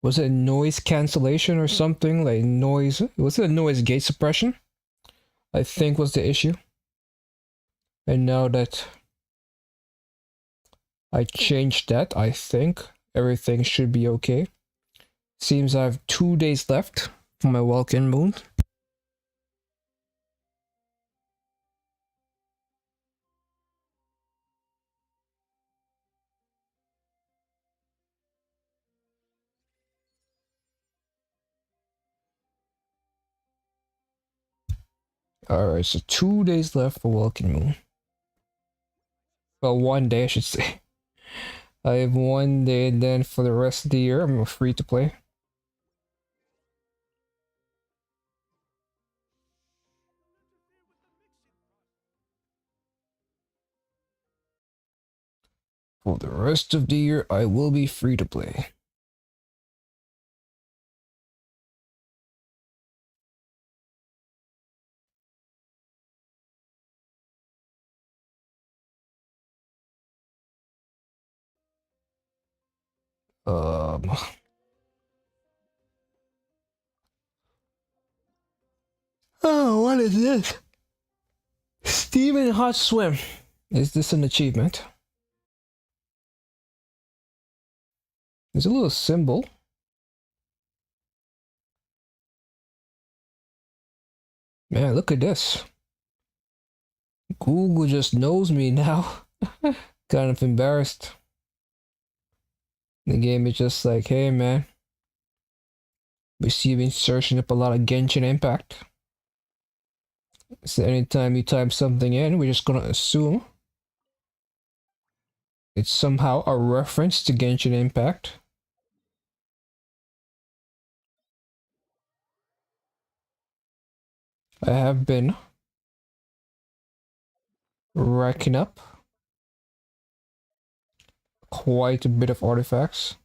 Was it noise cancellation or something? Like noise, was it a noise gate suppression? I think was the issue. And now that I changed that, I think everything should be okay. Seems I have 2 days left for my walk-in moon. Alright, so 2 days left for walk-in moon. Well, 1 day I should say. I have 1 day, and then for the rest of the year I'm free to play. For the rest of the year I will be free to play. Um, oh, what is this? Steven Hot Swim. Is this an achievement? There's a little symbol. Man, look at this. Google just knows me now. Kind of embarrassed. The game is just like, hey man, we see you been searching up a lot of Genshin Impact. So anytime you type something in, we're just gonna assume it's somehow a reference to Genshin Impact. I have been racking up quite a bit of artifacts.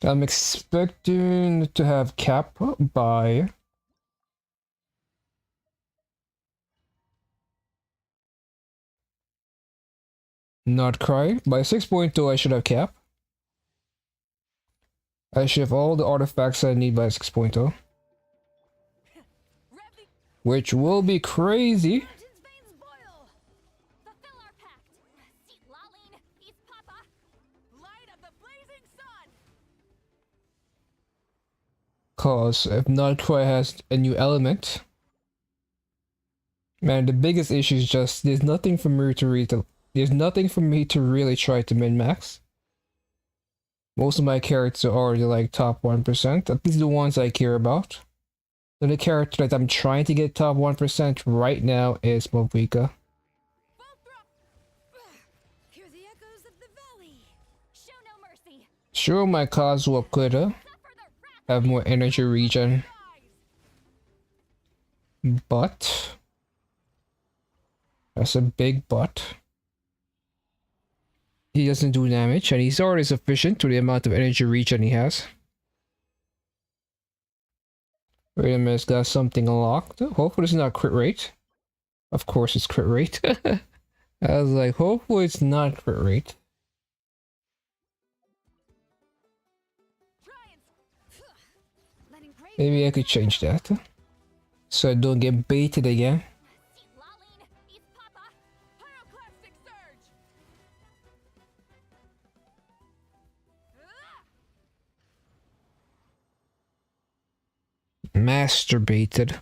I'm expecting to have cap by not cry. By 6.2 I should have cap. I should have all the artifacts I need by 6.0. Which will be crazy. Cause if Nightcry has a new element, man, the biggest issue is just there's nothing for me to read. There's nothing for me to really try to min max. Most of my characters are already like top 1%. At least the ones I care about. So the character that I'm trying to get top 1% right now is Mavuika. Sure, my Kazuha could have more energy regen, but that's a big but. He doesn't do damage, and he's already sufficient to the amount of energy regen he has. Wait a minute, it's got something unlocked. Hopefully it's not crit rate. Of course it's crit rate. I was like, hopefully it's not crit rate. Maybe I could change that, so I don't get baited again. Masturbated.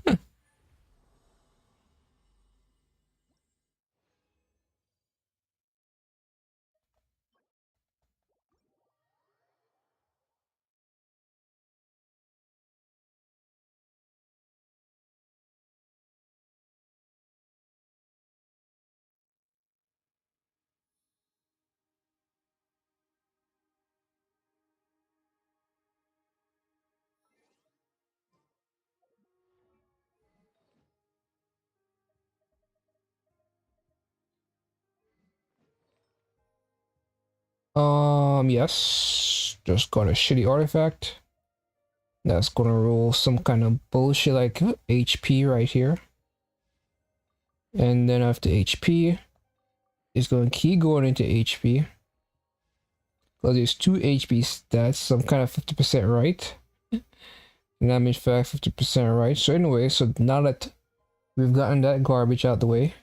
Yes. Just got a shitty artifact. That's gonna roll some kind of bullshit like HP right here. And then after HP, it's going to keep going into HP. Because there's 2 HP stats, so I'm kind of 50% right. And I'm in fact 50% right. So anyway, so now that we've gotten that garbage out the way,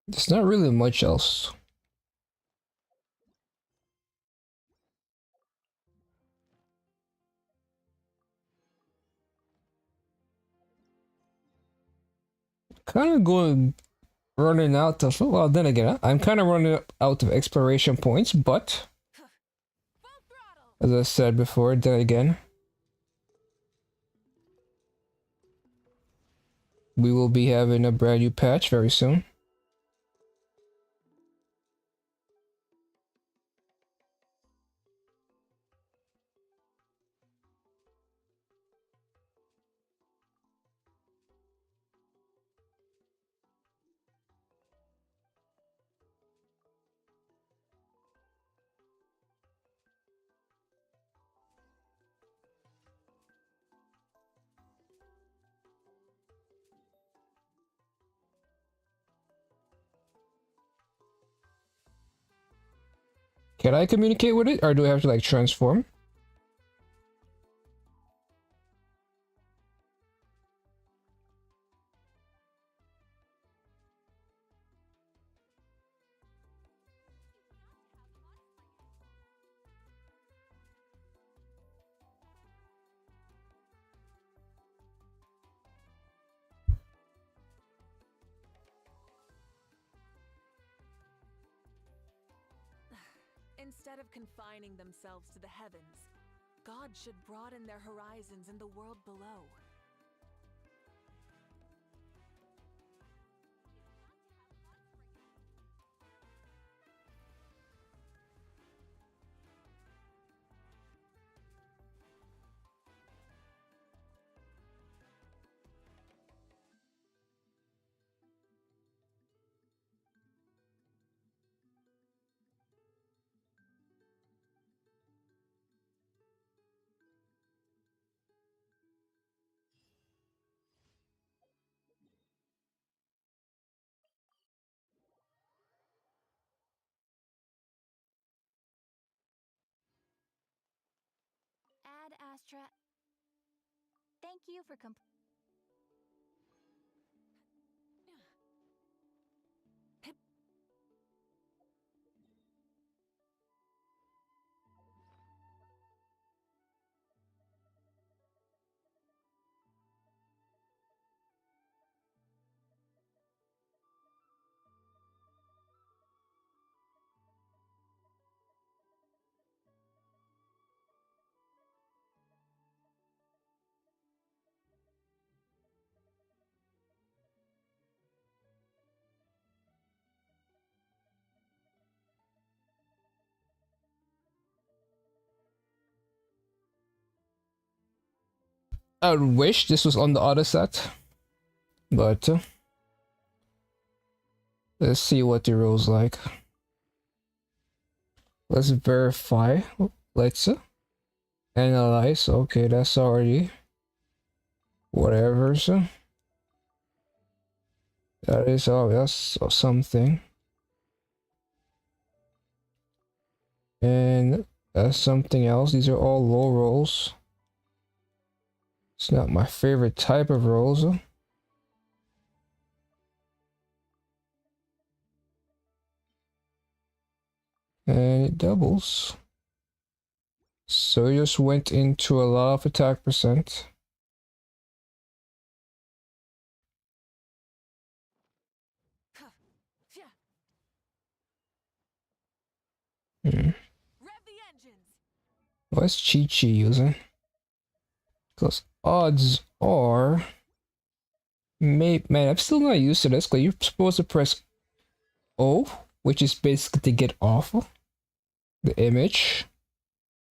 there's not really much else. Kind of going running out of, well, then again, I'm kind of running out of exploration points, but as I said before, then again, we will be having a brand new patch very soon. Can I communicate with it, or do I have to like transform? Instead of confining themselves to the heavens, God should broaden their horizons in the world below. Ad Astra. Thank you for I wish this was on the other set, but let's see what the roll's like. Let's verify. Let's analyze. Okay, that's already whatever. So that is all. That's something, and that's something else. These are all low rolls. It's not my favorite type of rolls. And it doubles. So it just went into a lot of attack percent. Hmm. What's Chi Chi using? Because odds are, man, I'm still not used to this. Because you're supposed to press O, which is basically to get off the image.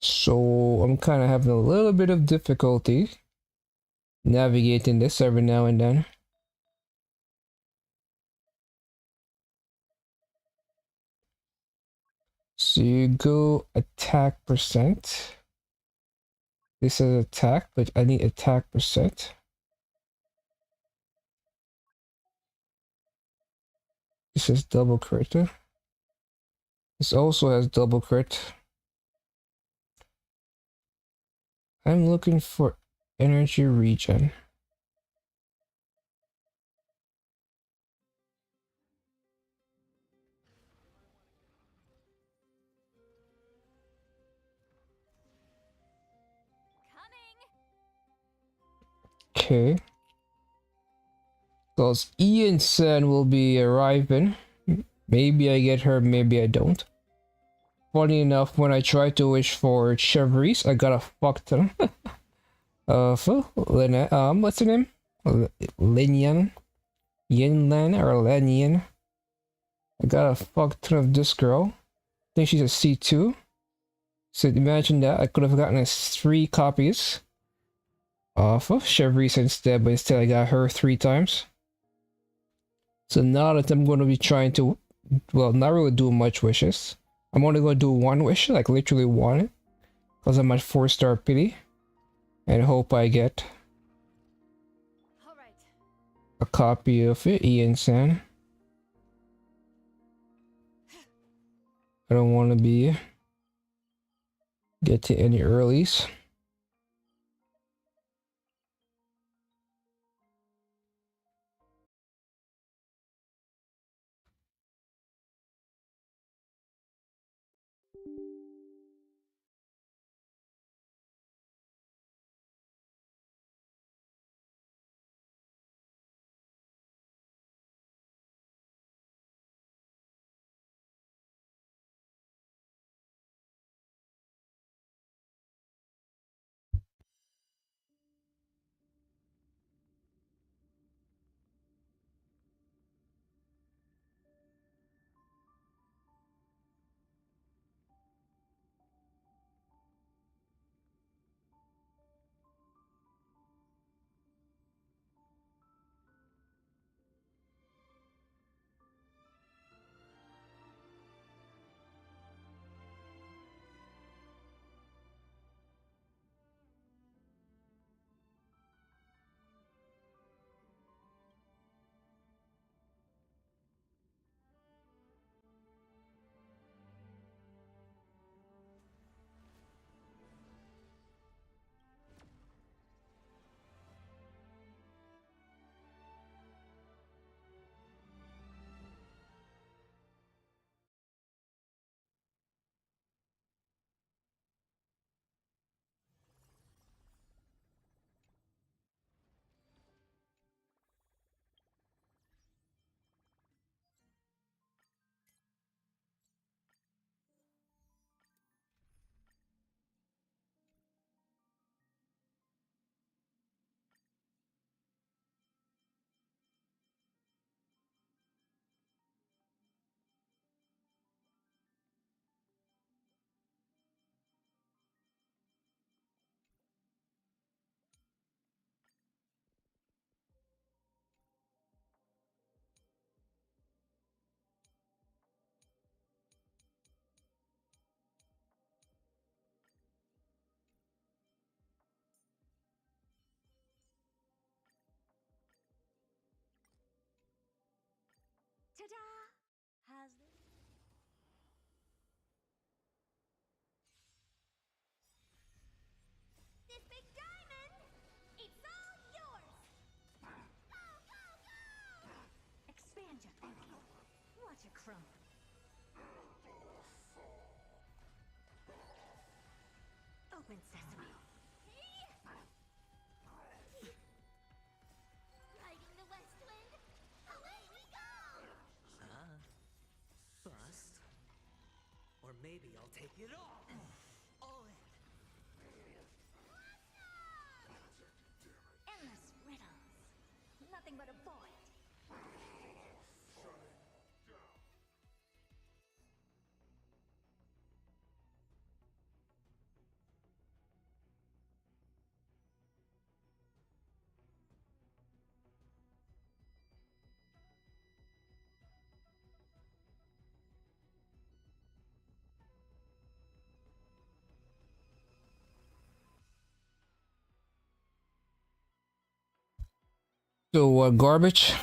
So I'm kind of having a little bit of difficulty navigating this every now and then. So you go attack percent. This is attack, but I need attack percent. This is double crit. This also has double crit. I'm looking for energy regen. Okay. Because Ian Sen will be arriving. Maybe I get her, maybe I don't. Funny enough, when I tried to wish for Chevries, I got a fuck ton. For Lena, what's her name? Linian? Yinlan or Lenian? I got a fuck ton of this girl. I think she's a C2. So imagine that. I could have gotten 3 copies off of Chevries instead, but instead I got her 3 times. So now that I'm going to be trying to, well, not really do much wishes. I'm only going to do 1 wish, like literally 1. Because I'm at 4-star pity. And hope I get a copy of it, Ian San. I don't want to be get to any earlies. Ta-da! Has this big diamond? It's all yours! Go, go, go! Expand your thinking. Watch it crumble. Open sesame. Riding the west wind, away we go! Bust. Or maybe I'll take it all. All in. Endless riddles. Nothing but a void. So garbage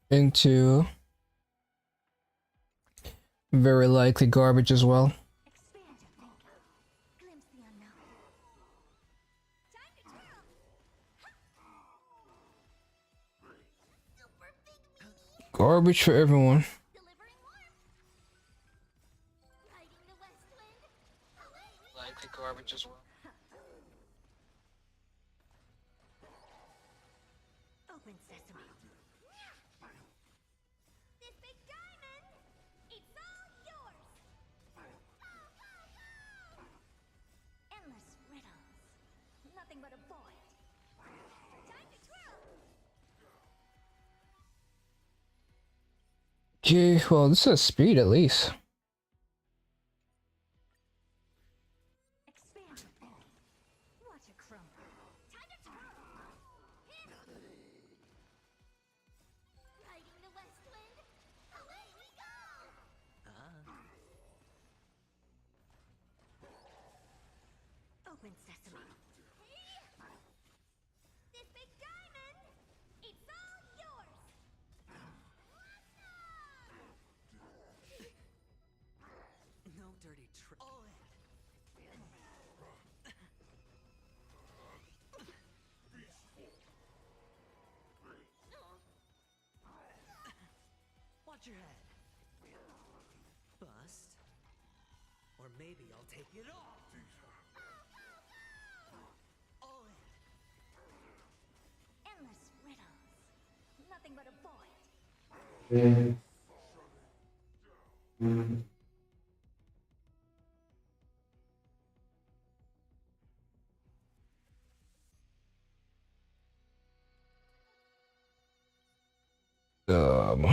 into very likely garbage as well. Expand your thinking. Glimpse the unknown. Time to twirl. Super big meanie. Garbage for everyone. Delivering warmth. Riding the west wind. Away we Likely garbage as well. Open sesame. This big diamond, it's all yours. Endless riddles. Nothing but a void. Time to twirl. Okay, well, this has speed at least. Expand your thinking. Watch it crumble. Time to twirl. Hit. Riding the west wind. Away we go. Open sesame. This big diamond, it's all yours. No dirty trick. All in. Watch your head. Bust. Or maybe I'll take it all. All in. Endless riddles. Nothing but a void. Um,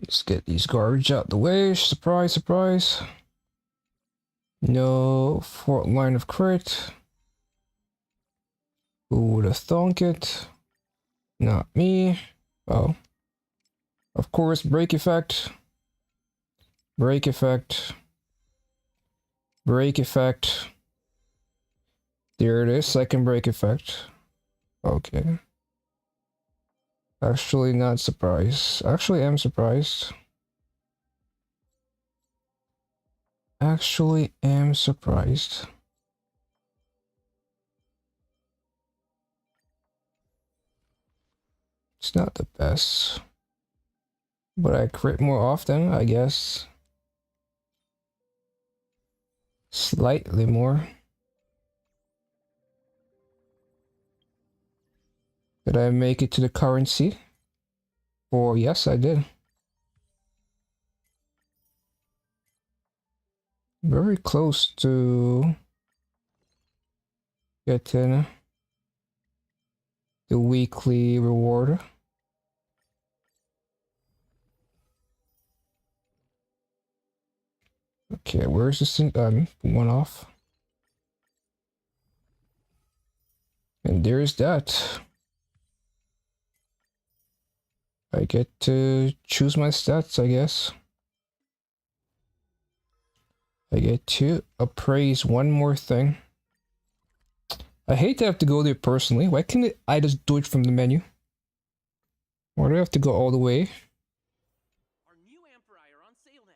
let's get these garbage out the way. Surprise, surprise. No fourth line of crit. Who would have thunk it? Not me. Oh. Of course, break effect. Break effect. Break effect. There it is, second break effect. Okay. Actually not surprised. Actually am surprised. Actually am surprised. It's not the best. But I crit more often, I guess. Slightly more. Did I make it to the currency? Or yes, I did. Very close to getting the weekly reward. Okay, where's this thing? One off. And there's that. I get to choose my stats, I guess. I get to appraise one more thing. I hate to have to go there personally. Why can't I just do it from the menu? Why do I have to go all the way? Our new Amphirai are on sale now.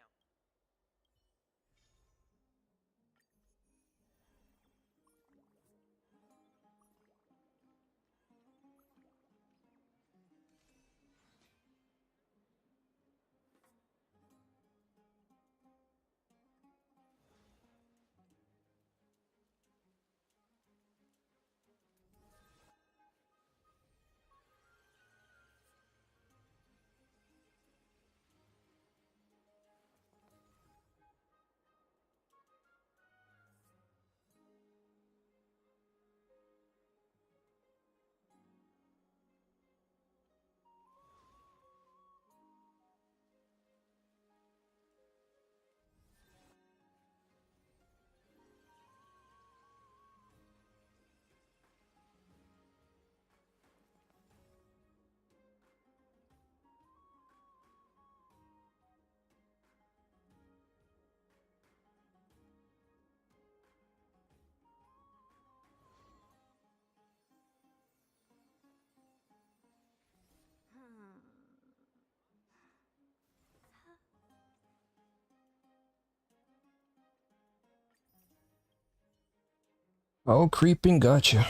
Oh, creeping, gotcha.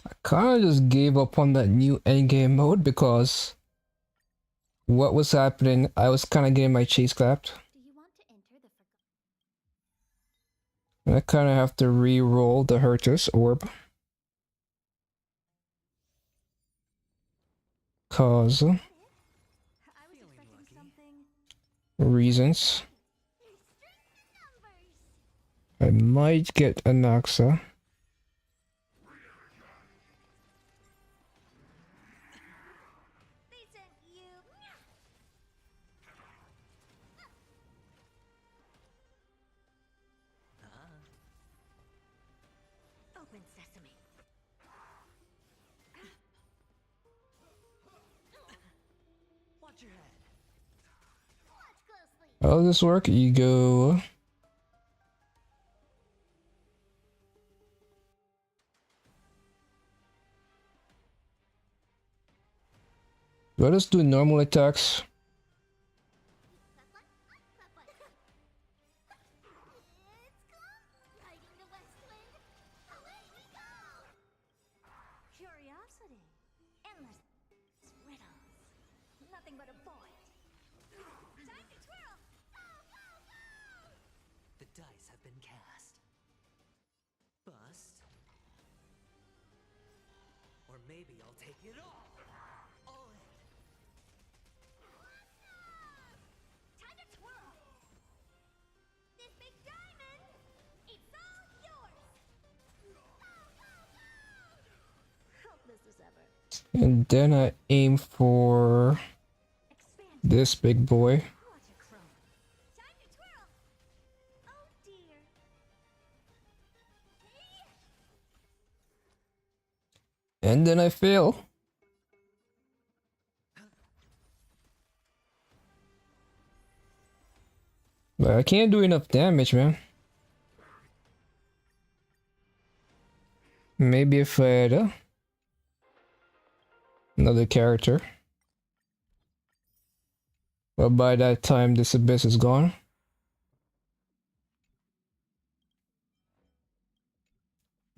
I kinda just gave up on that new endgame mode because what was happening, I was kinda getting my cheese clapped. Do you want to enter the And I kinda have to re-roll the Hurtus orb. Cause I was expecting something reasons. numbers. I might get Anaxa. They sent you. Open sesame. Watch your head. Watch closely. How does this work? You go. Let us do normal attacks. It's gone. Riding the west wind. Away we go. Curiosity. Endless riddles. Nothing but a void. Time to twirl. Go, go, go. The dice have been cast. Bust. Or maybe I'll take it all. All in. Time to twirl. This big diamond. It's all yours. Go, go, go. Helpless as ever. And then I aim for Expand. this big boy. Watch a chrome. Time to twirl. Oh dear. And then I fail. But I can't do enough damage, man. Maybe if I had another character. But by that time, this abyss is gone.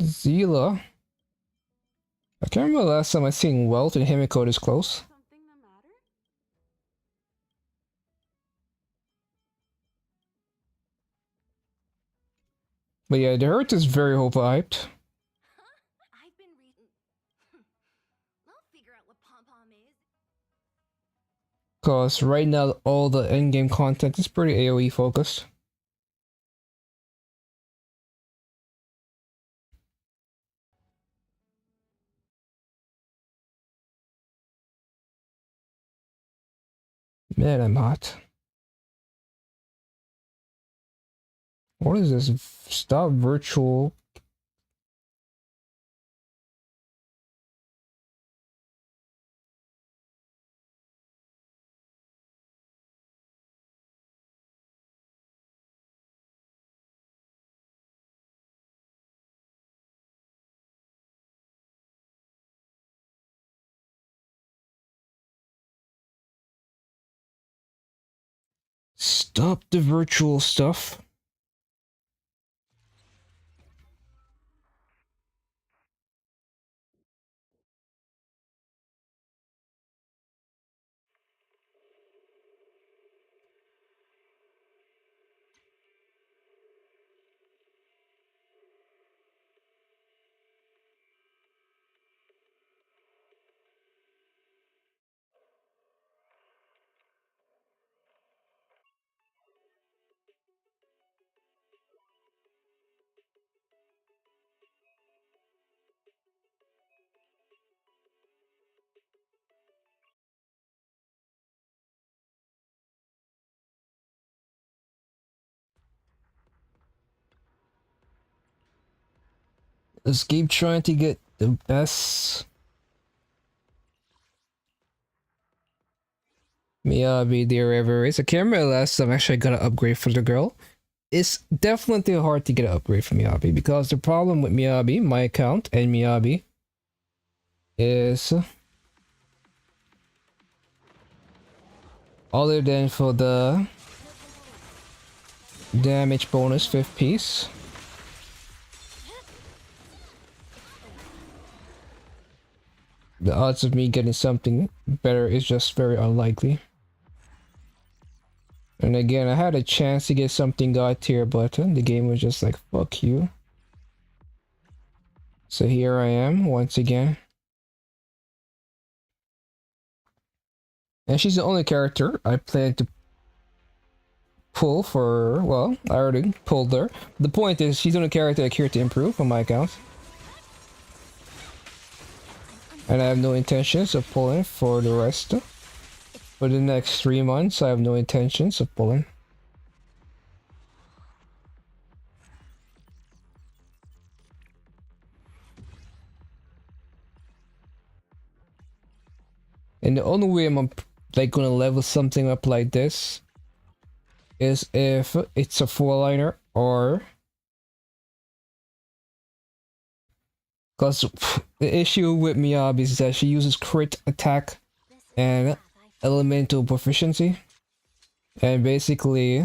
Zila. I can't remember the last time I seen Wealth and Himiko this close. Something the matter? But yeah, the Hurt is very overhyped. I've been reading. I'll figure out what pom pom is. Cause right now all the in-game content is pretty AoE focused. Man, I'm hot. What is this? Stop virtual. Stop the virtual stuff. Let's keep trying to get the best Miyabi there ever is. I can't remember the last time actually I got an upgrade for the girl. it's definitely hard to get an upgrade from Miyabi, because the problem with Miyabi, my account and Miyabi, is other than for the damage bonus 5th piece, the odds of me getting something better is just very unlikely. And again, I had a chance to get something god tier, but the game was just like, fuck you. So here I am once again. And she's the only character I plan to pull for, well, I already pulled her. The point is, she's the only character I care to improve on my account. And I have no intentions of pulling for the rest. For the next 3 months, I have no intentions of pulling. And the only way I'm like gonna level something up like this is if it's a 4-liner, or because the issue with Miyabi is that she uses crit attack and elemental proficiency, and basically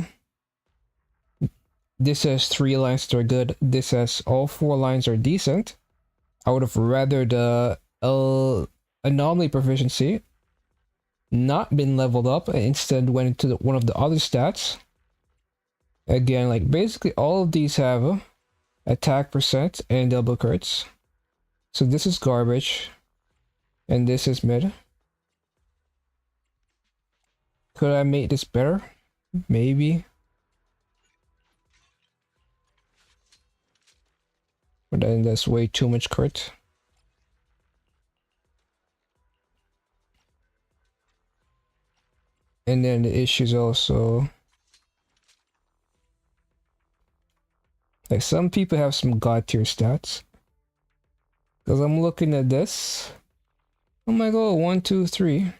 this has 3 lines that are good, this has all 4 lines are decent. I would have rather the anomaly proficiency not been leveled up and instead went into one of the other stats. Again, like basically all of these have attack percent and double crits, so this is garbage and this is mid. Could I make this better? Maybe. But then that's way too much crit. And then the issues also, like some people have some god tier stats. Because I'm looking at this. Oh my god, 1, 2, 3.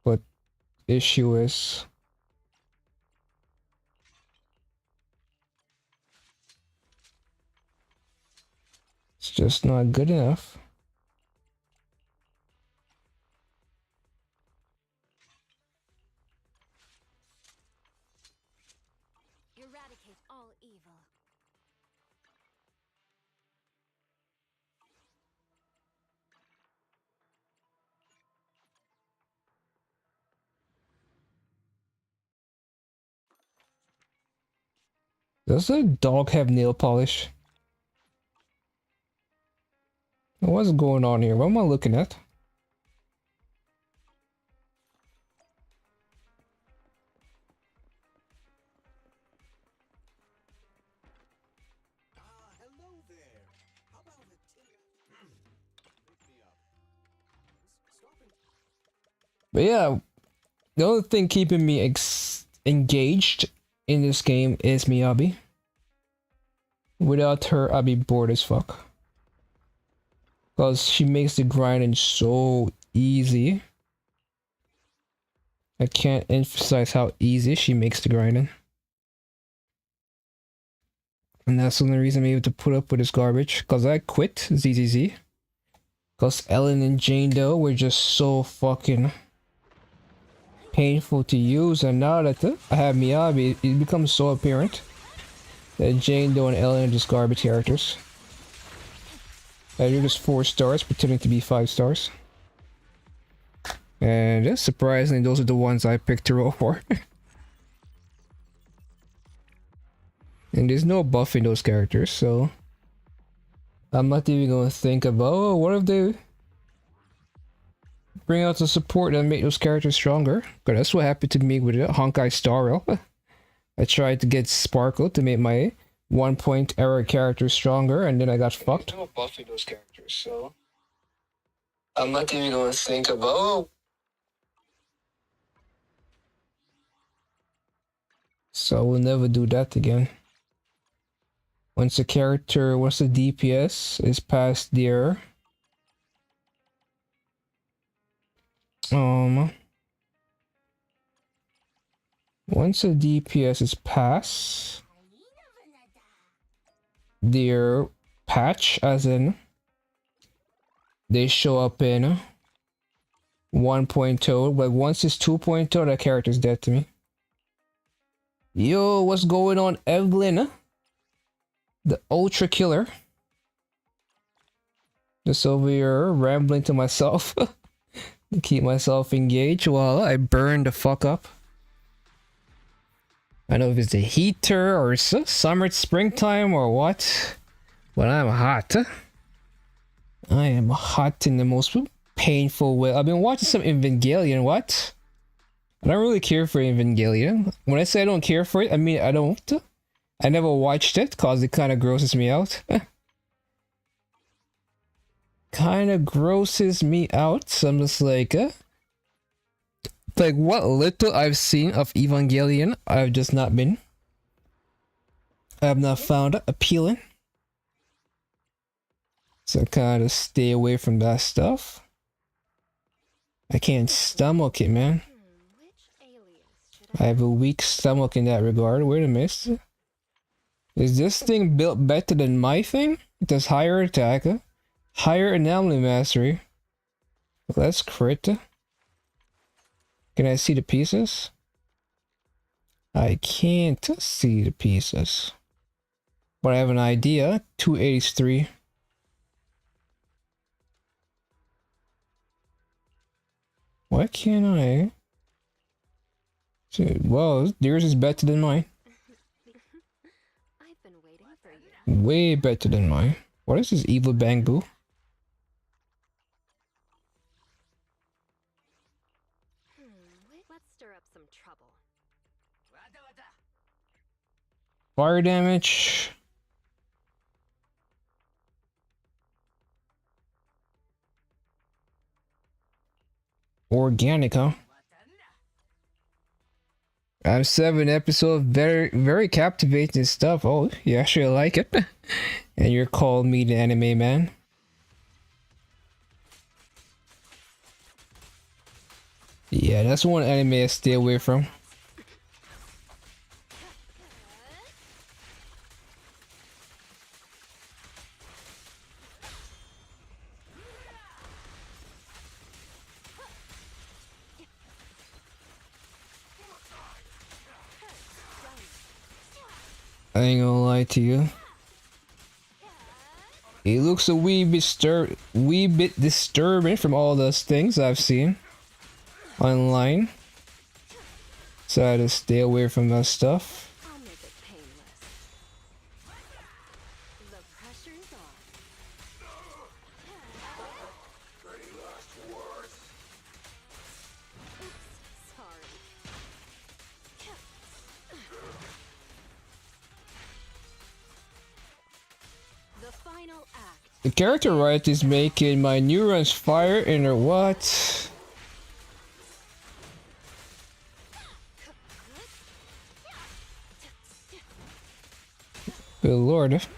But issue is it's just not good enough. Eradicate all evil. Does a dog have nail polish? What's going on here? What am I looking at? Hello there. How about a Pick me up. Stop and But yeah, the only thing keeping me engaged in this game is Miyabi. Without her, I'd be bored as fuck. Because she makes the grinding so easy. I can't emphasize how easy she makes the grinding. And that's the only reason I'm able to put up with this garbage. Because I quit ZZZ. Because Ellen and Jane Doe were just so fucking painful to use. And now that I have Miyabi, it becomes so apparent that Jane Doe and Ellen are just garbage characters. They're just 4 stars pretending to be 5 stars. And just surprisingly, those are the ones I picked to roll for. And there's no buff in those characters, so I'm not even gonna think about, oh, what if they bring out the support and make those characters stronger? Because that's what happened to me with Honkai Star Rail. I tried to get Sparkle to make my 1-point error character stronger, and then I got fucked. There's no buff in those characters, so I'm not even gonna think about, oh. So we'll never do that again. Once the DPS is past their Once a DPS is passed, their patch, as in they show up in 1.0, but once it's 2.0, that character's dead to me. Yo, what's going on, Evelyn? The Ultra Killer. Just over here rambling to myself to keep myself engaged while I burn the fuck up. I don't know if it's the heater or summer, springtime or what, but I'm hot. I am hot in the most painful way. I've been watching some Evangelion. What? I don't really care for Evangelion. When I say I don't care for it, I mean I don't. I never watched it because it kind of grosses me out. Kind of grosses me out. So I'm just like what little I've seen of Evangelion, I have not found it appealing. So kind of stay away from that stuff. I can't stomach it, man. I have a weak stomach in that regard. Wait a minute. Is this thing built better than my thing? It does higher attack, higher anomaly mastery. Let's crit. Can I see the pieces? I can't see the pieces. But I have an idea. 283. Why can't I? Well, yours is better than mine. I've been waiting for you. Way better than mine. What is this evil bamboo? Let's stir up some trouble. Fire damage. Organic, huh? I have 7 episodes, very captivating stuff. Oh, you actually like it? And you're calling me the anime man? Yeah, that's one anime I stay away from. I ain't gonna lie to you. It looks a wee bit disturbing from all those things I've seen online. So I had to stay away from that stuff. I'll make it painless. The pressure's on. Oops, sorry. The final act. The character right is making my neurons fire in or what? Good lord. A little gift.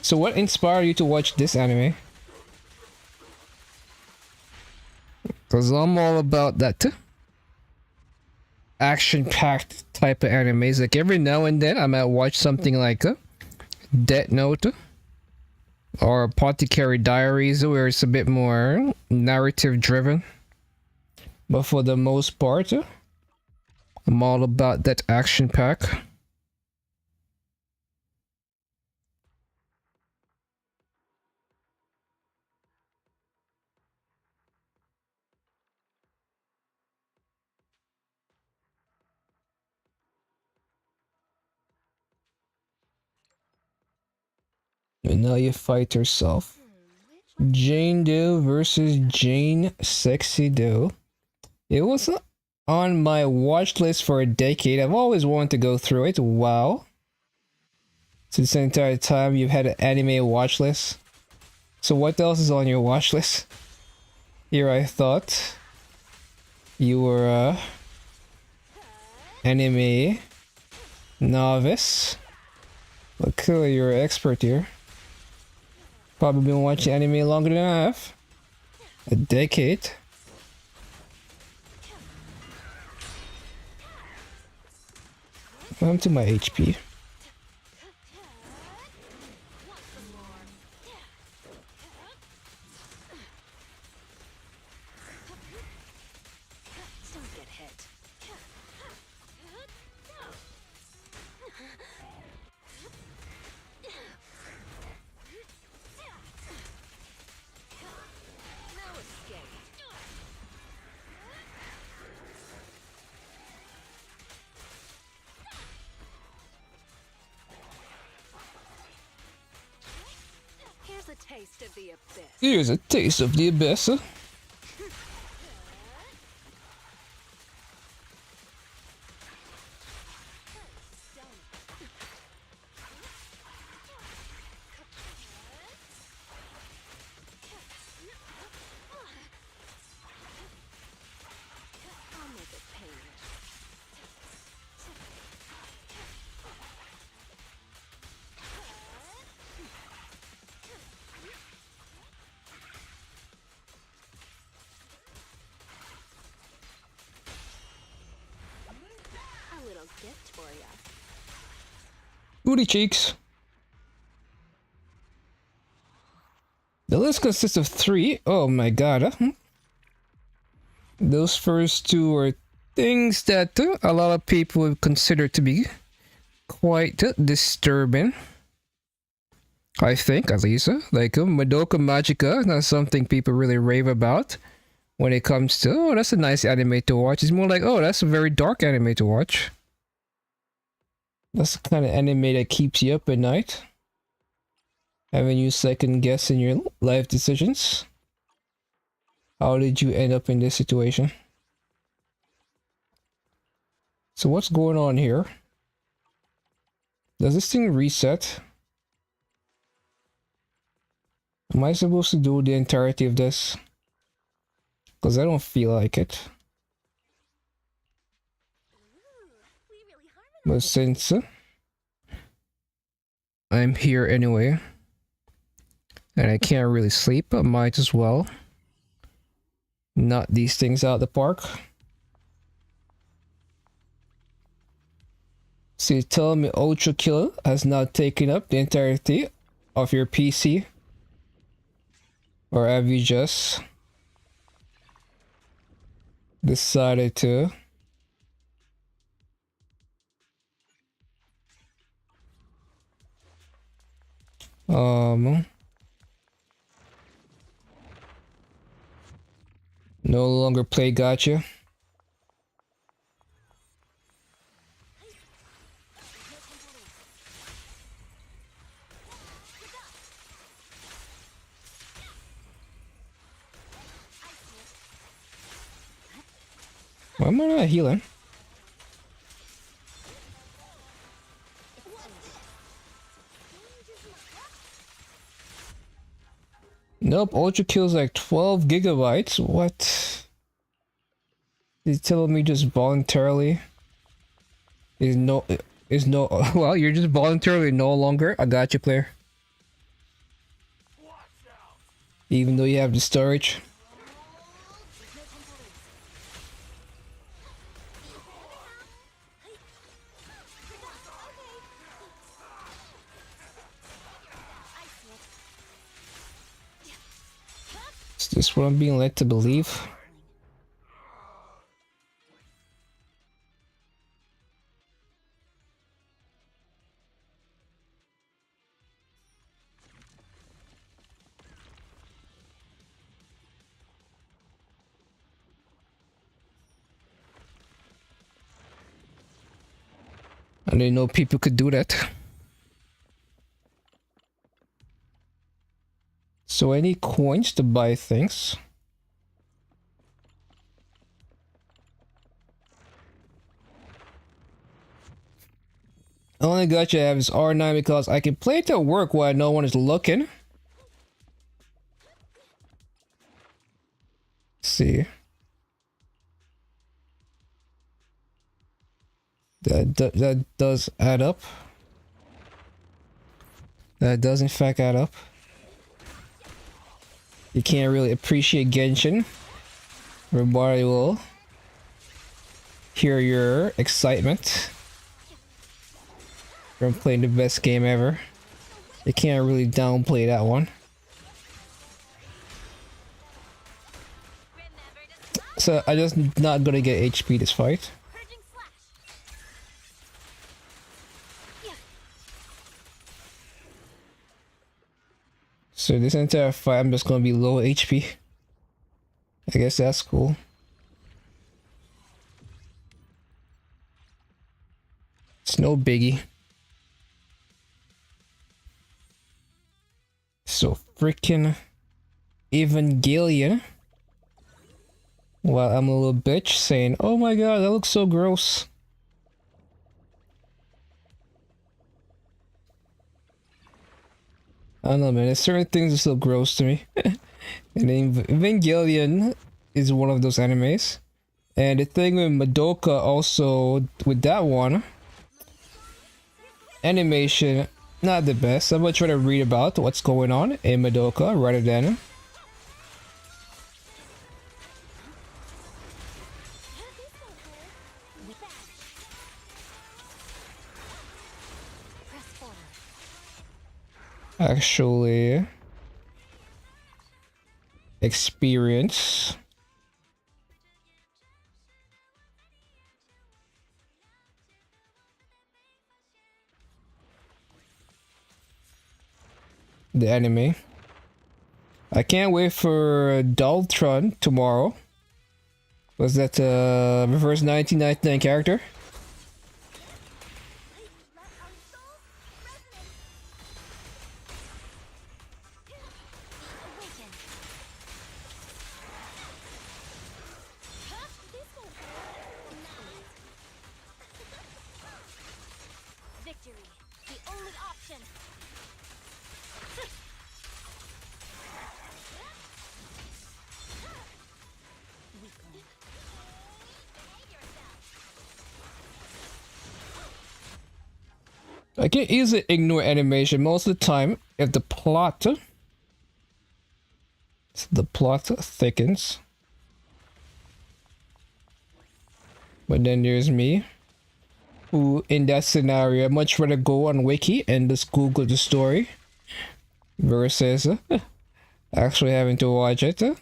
So what inspired you to watch this anime? Cause I'm all about that action-packed type of animes. Like every now and then I might watch something like Death Note or Apothecary Diaries where it's a bit more narrative driven. But for the most part, I'm all about that action pack. And now you fight yourself. Jane Doe versus Jane Sexy Doe. It was on my watch list for a decade. I've always wanted to go through it. Wow. Since the entire time you've had an anime watch list. So what else is on your watch list? Here I thought you were a anime novice. But clearly you're an expert here. Probably been watching anime longer than I have. A decade. I'm to my HP. Don't get hit. No escape. Here's a taste of the abyss. Here's a taste of the abyss. I'll make it painless. A little gift for ya. Booty cheeks. The list consists of 3. Oh my god. Those first 2 are things that a lot of people would consider to be quite disturbing. I think, at least. Like Madoka Magica, not something people really rave about when it comes to, oh, that's a nice anime to watch. It's more like, oh, that's a very dark anime to watch. That's the kind of anime that keeps you up at night, having you second guess in your life decisions. How did you end up in this situation? So what's going on here? Does this thing reset? Am I supposed to do the entirety of this? Because I don't feel like it. But since I'm here anyway, and I can't really sleep, I might as well knock these things out the park. So you're telling me Ultra Killer has now taken up the entirety of your PC? Or have you just decided to no longer play gotcha? Why am I not healing? Nope, Ultra kills like 12 gigabytes. What? He's telling me just voluntarily is no well, you're just voluntarily no longer a gotcha player. Even though you have the storage. Is this what I'm being led to believe? I didn't know people could do that. So any coins to buy things? Only gotcha I have is R9 because I can play it at work while no one is looking. Let's see. That does add up. That does in fact add up. You can't really appreciate Genshin. Everybody will hear your excitement. from playing the best game ever. You can't really downplay that one. So I just not gonna get HP this fight. Purging slash. So this entire fight I'm just gonna be low HP. I guess that's cool. It's no biggie. So freaking Evangelion. While I'm a little bitch saying, oh my god, that looks so gross. I don't know, man. There's certain things that still gross to me. And then Evangelion is one of those animes. And the thing with Madoka also, with that one, animation, not the best. I'm gonna try to read about what's going on in Madoka rather than Press forward. actually experience. The anime. I can't wait for Daltron tomorrow. Was that reverse 1999 character? Let our souls resonate. Awaken. This won't hurt. Victory, the only option. Weakling. Behave yourself. I can easily ignore animation most of the time if the plot thickens. But then there's me, who in that scenario I'd much rather go on Wiki and just Google the story versus actually having to watch it. I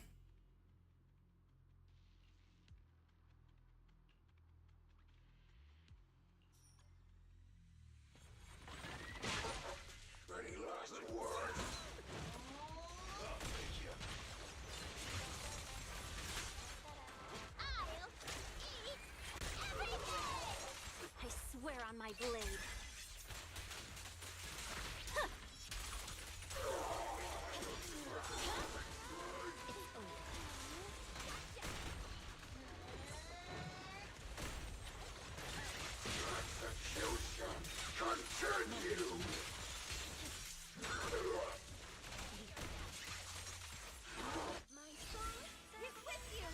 swear on my blade. My soul is with you.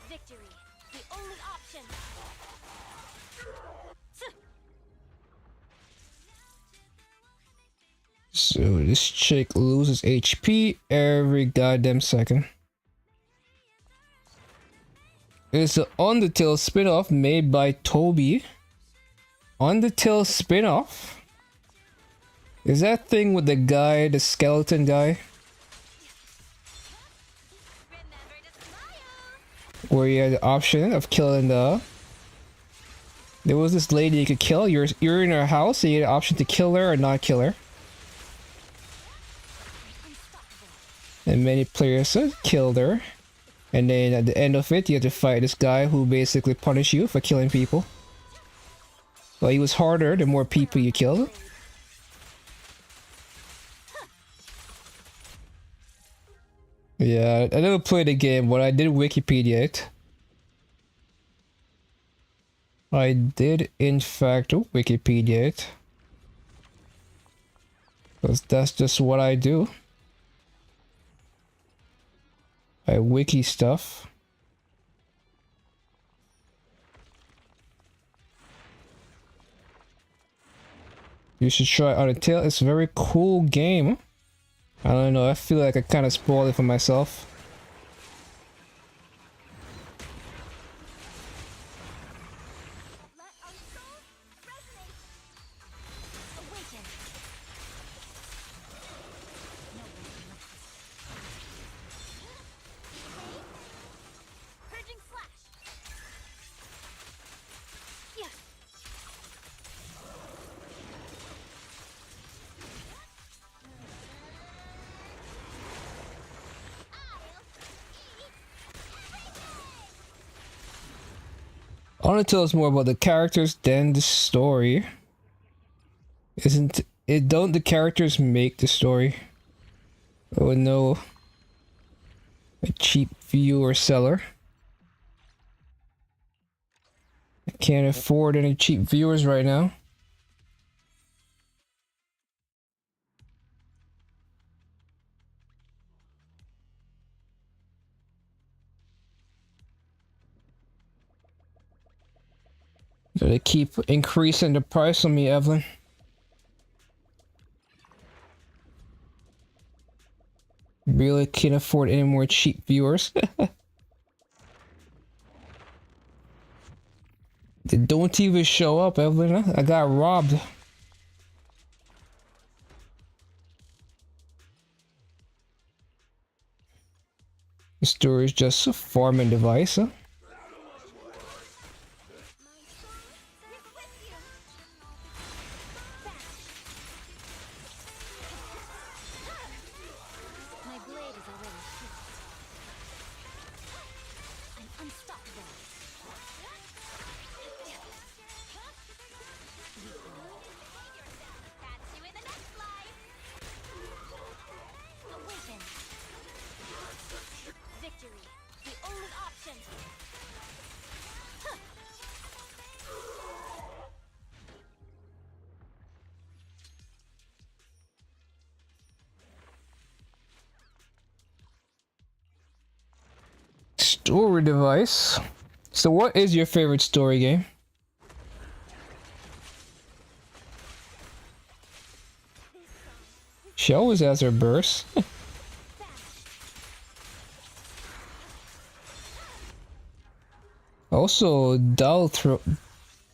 Victory, the only option. So this chick loses HP every goddamn second. It's an Undertale spin-off made by Toby. Undertale spin-off? Is that thing with the guy, the skeleton guy? Remember to smile. Where you had the option of killing the... There was this lady you could kill. You're in her house, so you had the option to kill her or not kill her. And many players killed her. And then at the end of it, you had to fight this guy who basically punished you for killing people. Well, he was harder the more people you killed. Yeah, I never played the game, but I did Wikipedia it. I did, in fact, Wikipedia it. Because that's just what I do. I wiki stuff. You should try Undertale. It's a very cool game. I don't know, I feel like I kind of spoiled it for myself. want to tell us more about the characters than the story. Isn't it? Don't the characters make the story? Oh no. A cheap viewer seller. I can't afford any cheap viewers right now. They keep increasing the price on me, Evelyn. Really can't afford any more cheap viewers. They don't even show up, Evelyn. I got robbed. The store is just a farming device, huh? My blade is already shaped. I'm unstoppable. Catch you in the next life. Awaken. Victory, the only option. Story device. So what is your favorite story game? She always has her bursts. Also, Deltarune.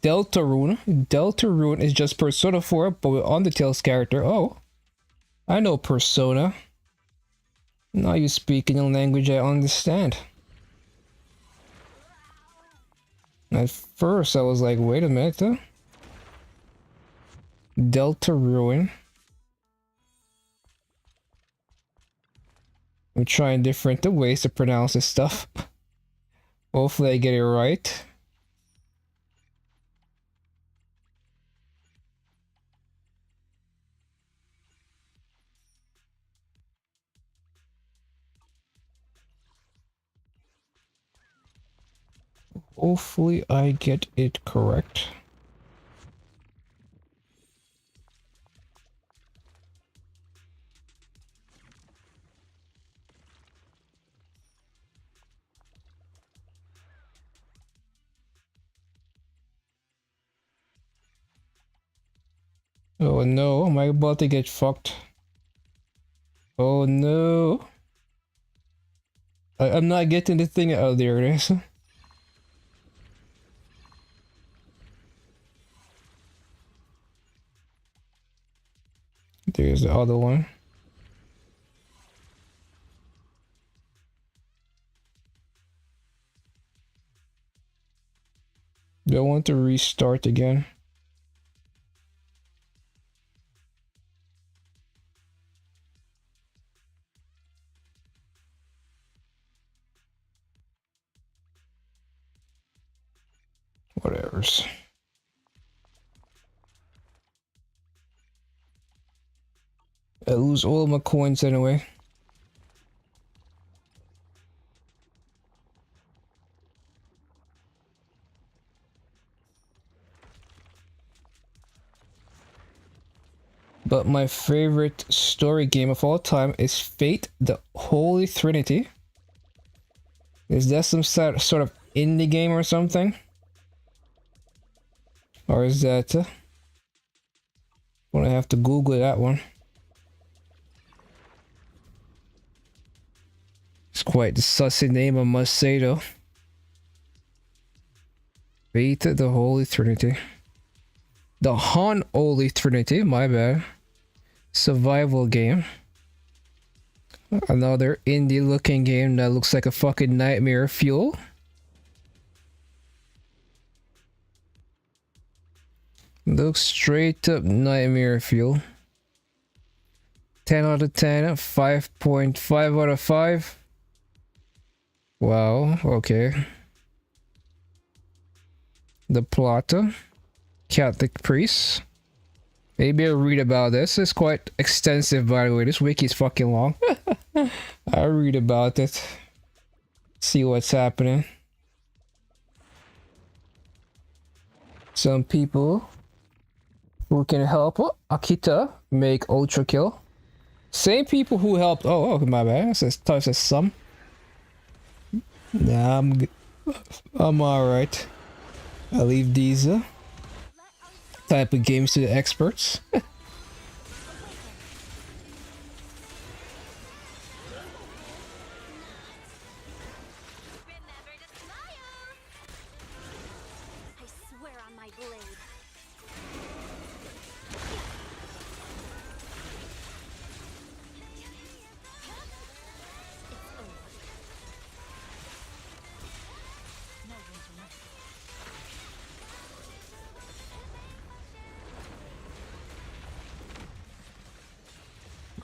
Deltarune is just Persona 4, but with Undertale's character. Oh, I know Persona. Now you speak in a language I understand. At first, I was like, wait a minute, huh? Deltarune. I'm trying different ways to pronounce this stuff. Hopefully I get it right. Hopefully I get it correct. Oh no, am I about to get fucked? Oh no. I'm not getting the thing out there, it is. There's the other one. Do I want to restart again? Whatevers. I lose all my coins anyway. But my favorite story game of all time is Fate, the Holy Trinity. Is that some sort of indie game or something? Or is that... well, I have to Google that one. It's quite the sussy name, I must say, though. Fate, the Holy Trinity. The Holy Trinity, my bad. Survival game. Another indie looking game that looks like a fucking nightmare fuel. Looks straight up nightmare fuel. 10 out of 10, 5.5 out of 5. Wow, okay. The plotter. Catholic priest. Maybe I'll read about this. It's quite extensive, by the way. This wiki is fucking long. I'll read about it. See what's happening. Some people who can help Akita make Ultra Kill. Same people who helped. Oh, my bad. It says some. Nah, I'm alright. I'll leave these type of games to the experts. Remember to smile! I swear on my blade.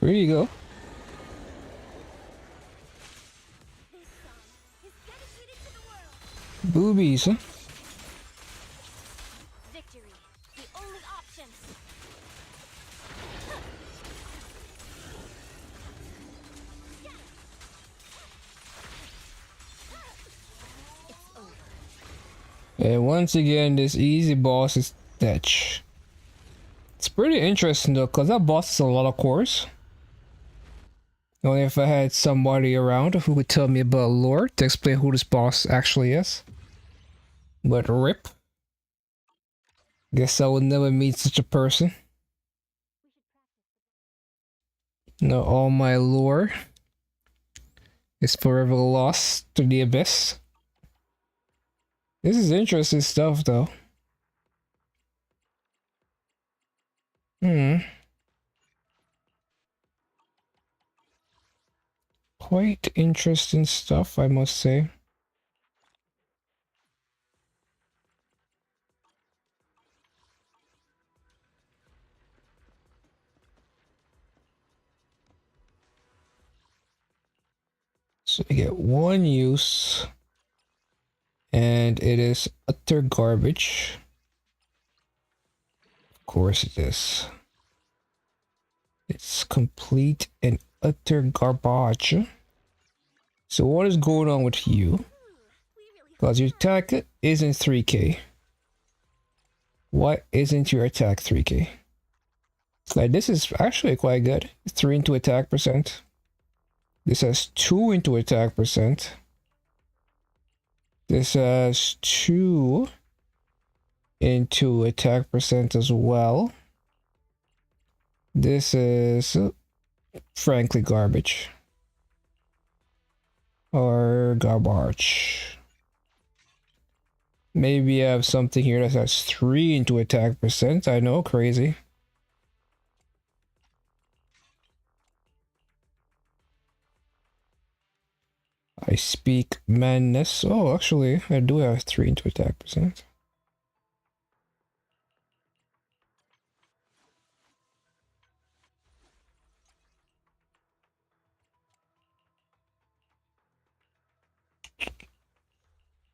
Where you go? This song is dedicated to the world. Boobies, huh? Victory, the only option. It's over. And once again, this easy boss is Tetch. It's pretty interesting though, because that boss has a lot of cores. Only if I had somebody around who would tell me about lore to explain who this boss actually is. But rip. Guess I will never meet such a person. No, all my lore is forever lost to the abyss. This is interesting stuff though. Quite interesting stuff, I must say. So I get one use, and it is utter garbage. Of course it is. It's complete and utter garbage. So what is going on with you? Because your attack isn't 3k. Why isn't your attack 3k? Like, this is actually quite good. 3 into attack percent. This has 2 into attack percent. This has 2 into attack percent as well. This is frankly garbage. Or garbage. Maybe I have something here that has 3 into attack percent. I know, crazy. I speak madness. Oh, actually, I do have 3 into attack percent.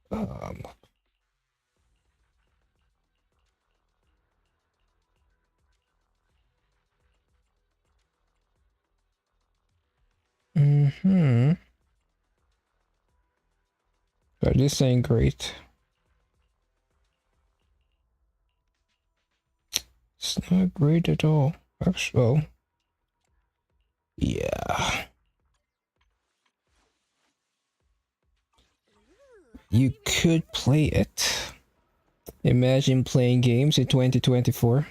Um, But this ain't great. It's not great at all. Actually, oh. Yeah. You could play it. Imagine playing games in 2024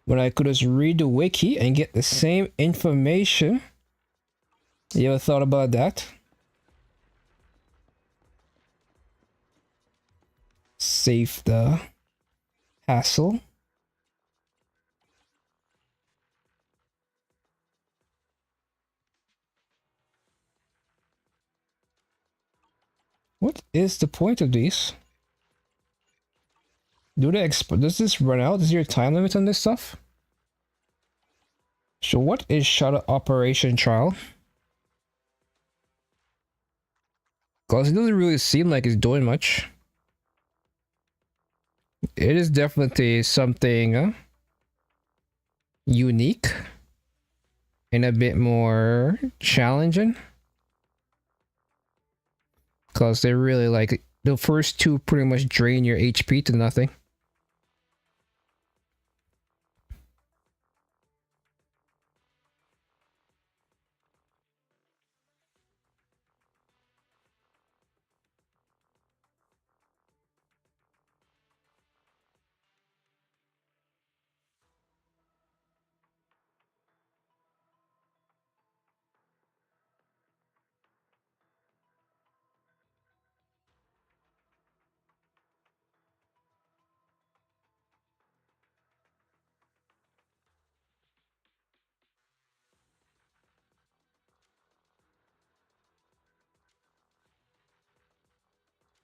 when I could just read the wiki and get the same information. You ever thought about that? Save the hassle. What is the point of these? Does this run out? Is there a time limit on this stuff? So what is Shadow Operation Trial? Because it doesn't really seem like it's doing much. It is definitely something unique and a bit more challenging. Because they really like the first two pretty much drain your HP to nothing.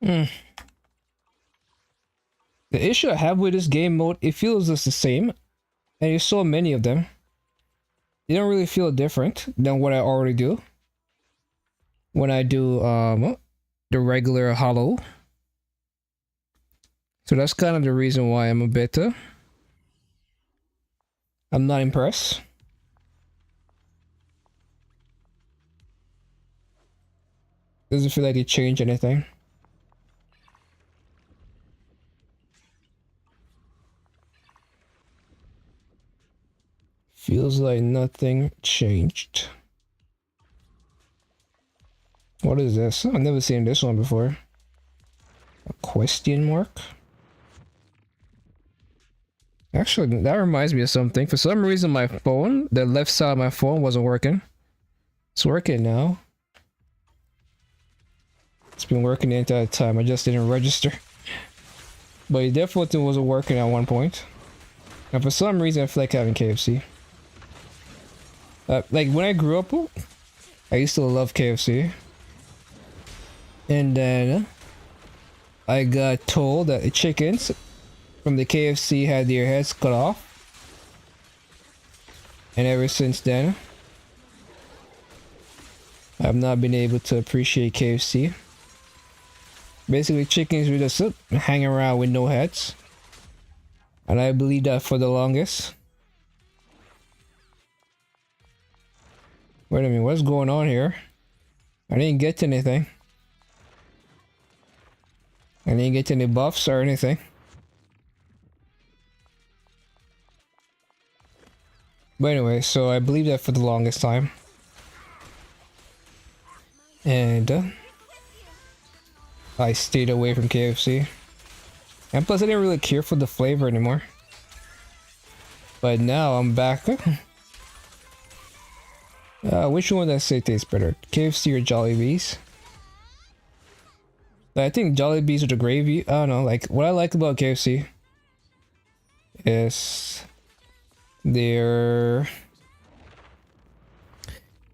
Mm. The issue I have with this game mode, it feels just the same, and there's so many of them. They don't really feel different than what I already do when I do the regular hollow. So that's kind of the reason why I'm a bit I'm not impressed. Doesn't feel like they changed anything. Feels like nothing changed. What is this? I've never seen this one before. A question mark? Actually, that reminds me of something. For some reason, my phone, the left side of my phone wasn't working. It's working now. It's been working the entire time. I just didn't register. But it definitely wasn't working at one point. And for some reason, I feel like having KFC. Like when I grew up, I used to love KFC. And then I got told that the chickens from the KFC had their heads cut off. And ever since then, I've not been able to appreciate KFC. Basically, chickens will just hang around with no heads. And I believe that for the longest. Wait a minute, what's going on here? I didn't get anything. I didn't get any buffs or anything. But anyway, so I believe that for the longest time. And I stayed away from KFC. And plus I didn't really care for the flavor anymore. But now I'm back. Which one does I say tastes better? KFC or Jollibees? I think Jollibees with the gravy. I don't know. Like what I like about KFC is their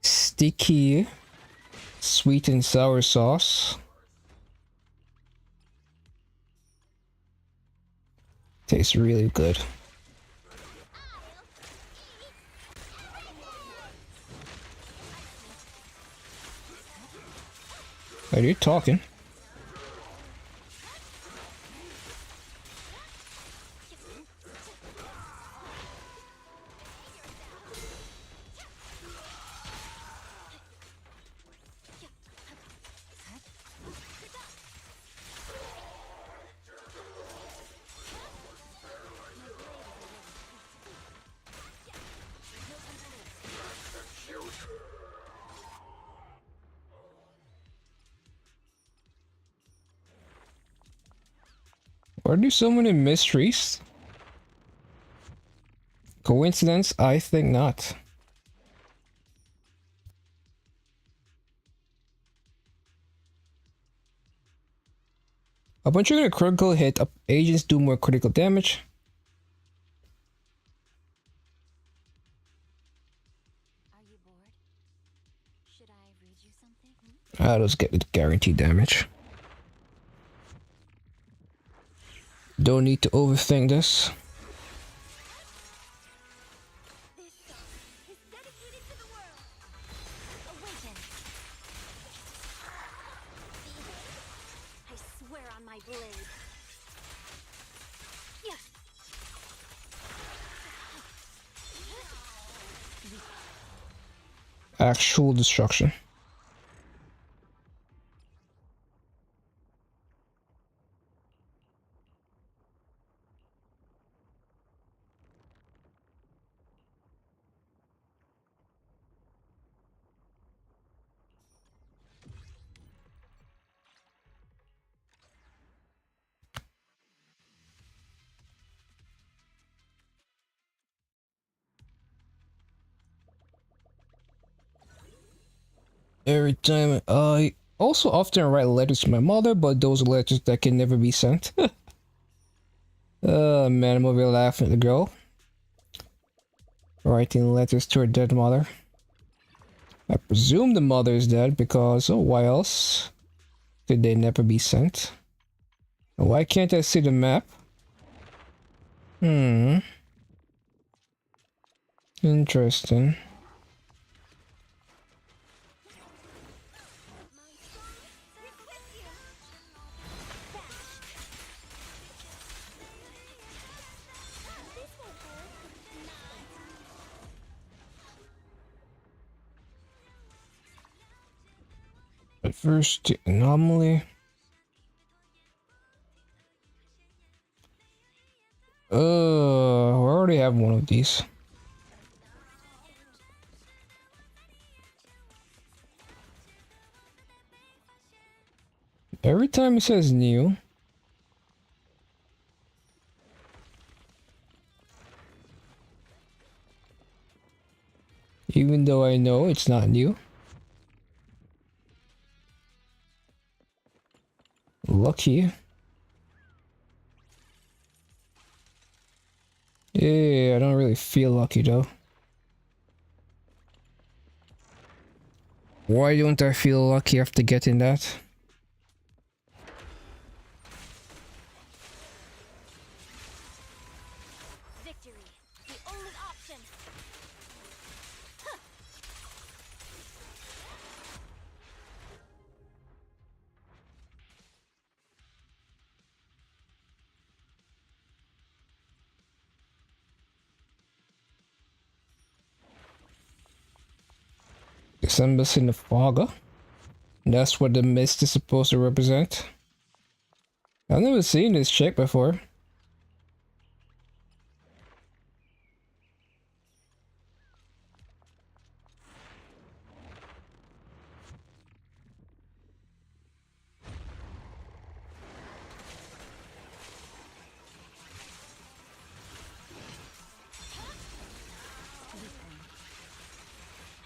sticky sweet and sour sauce. Tastes really good. Are you talking? Are there so many mysteries? Coincidence? I think not. Upon triggering a critical hit, agents do more critical damage. Are you bored? Should I read you something? Let's get the guaranteed damage. Don't need to overthink this. This song is dedicated to the world. Awaken. I swear on my blade. actual destruction. Every time I also often write letters to my mother, but those are letters that can never be sent. Man, I'm over here laughing at the girl. Writing letters to her dead mother. I presume the mother is dead because, oh, why else could they never be sent? Why can't I see the map? Interesting. First anomaly. We already have one of these. Every time it says new. Even though I know it's not new. Lucky. Yeah, I don't really feel lucky though. Why don't I feel lucky after getting that? Victory, the only option. December Cinefaga. That's what the mist is supposed to represent. I've never seen this chick before.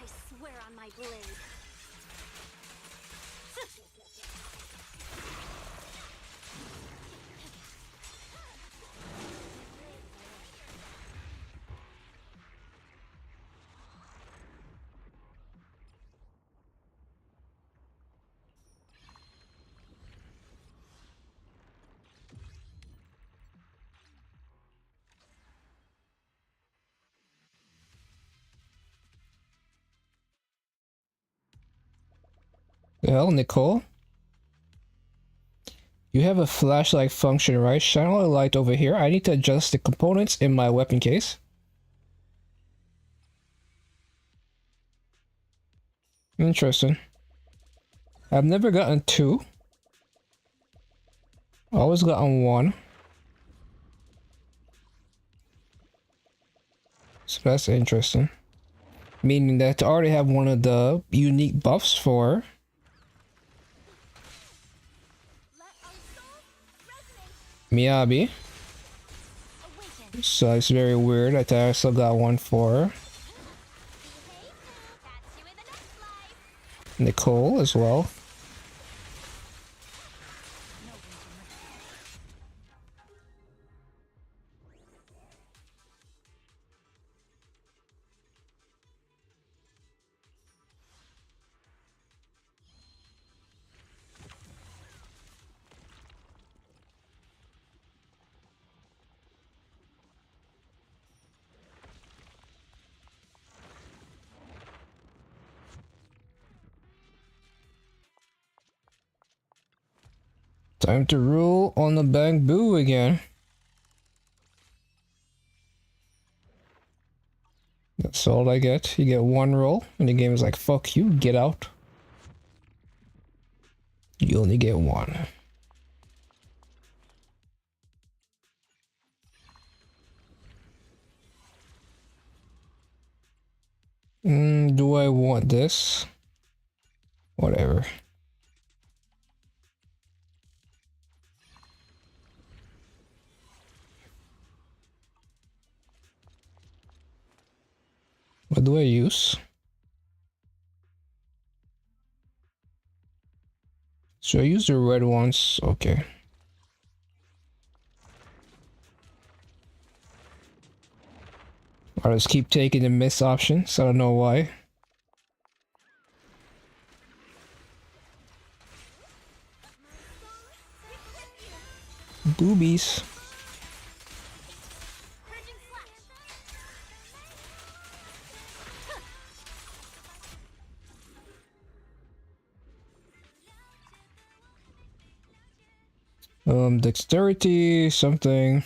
I swear on my blade. The hell, Nicole? You have a flashlight function, right? Shine a light over here. I need to adjust the components in my weapon case. Interesting. I've never gotten two. Always gotten one. So that's interesting. Meaning that I already have one of the unique buffs for Miyabi. So it's very weird that I also got one for Nicole as well. Time to rule on the bamboo again. That's all I get. You get one roll, and the game is like, fuck you, get out. You only get one. Do I want this? Whatever. What do I use? So I use the red ones. Okay. I'll just keep taking the miss options. I don't know why. Boobies. Purging slash. Dexterity, something.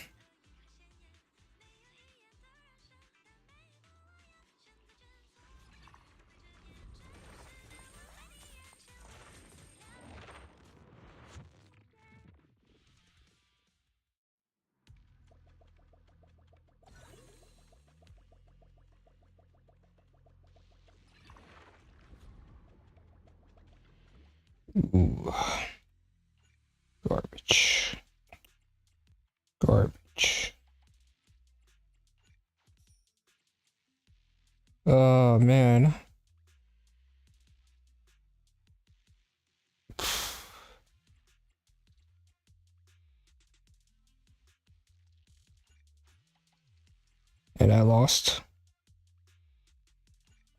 Ooh. Garbage. Garbage. Oh man. And I lost.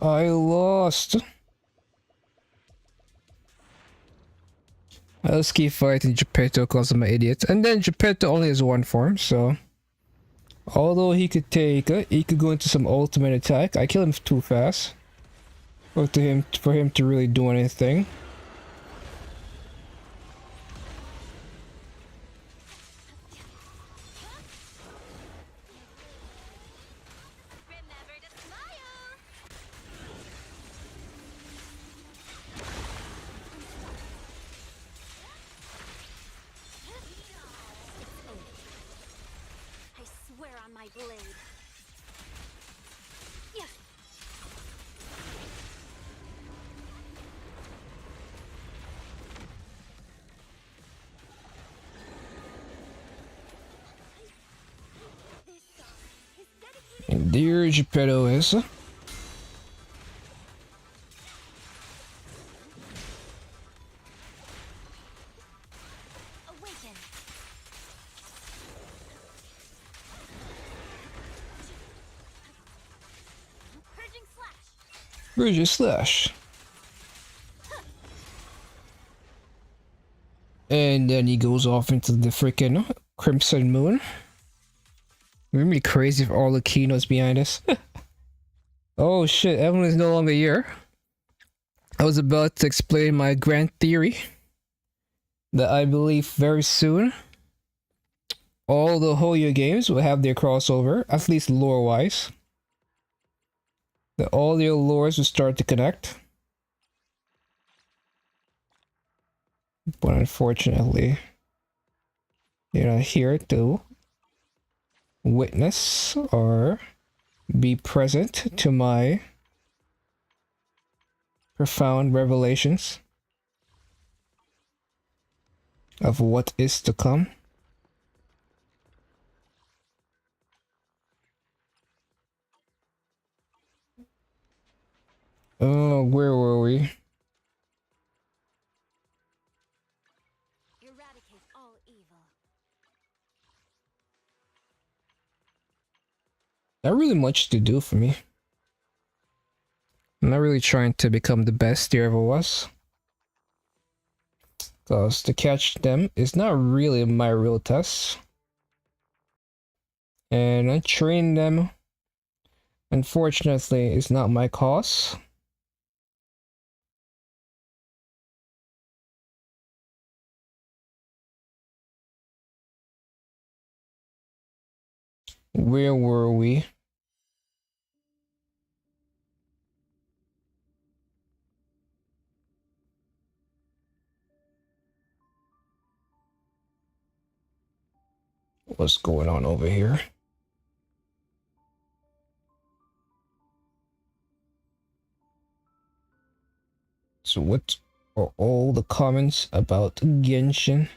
I lost. I'll just keep fighting Geppetto because I'm an idiot. And then Geppetto only has one form, so... Although he could take he could go into some ultimate attack. I kill him too fast. For him to really do anything. Remember to smile. I swear on my blade. Yeah. This song is dedicated And there Geppetto is. awaken. Purging slash. Bridget Slash. And then he goes off into the freaking Crimson Moon. Wouldn't it be crazy if all the keynotes behind us? Oh shit, Evelyn is no longer here. I was about to explain my grand theory that I believe very soon all the Hoyo games will have their crossover, at least lore wise. That all their lores will start to connect. But unfortunately, you're not here to witness or be present to my profound revelations of what is to come. Oh, where were we? Eradicate all evil. Not really much to do for me. I'm not really trying to become the best there ever was. Because to catch them is not really my real test. And I train them, unfortunately, is not my cause. Where were we? What's going on over here? So what are all the comments about Genshin?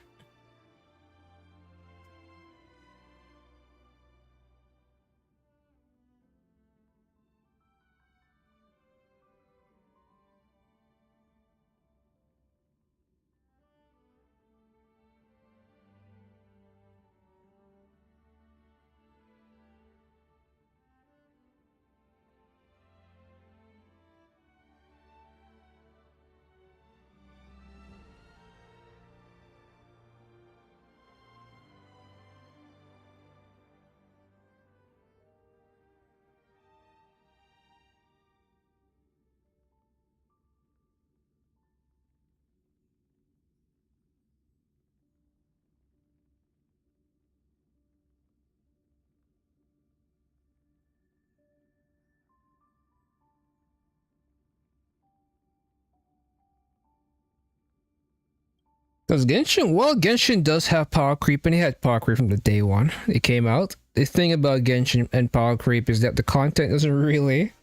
Because Genshin does have power creep, and it had power creep from the day one it came out. The thing about Genshin and power creep is that the content doesn't really.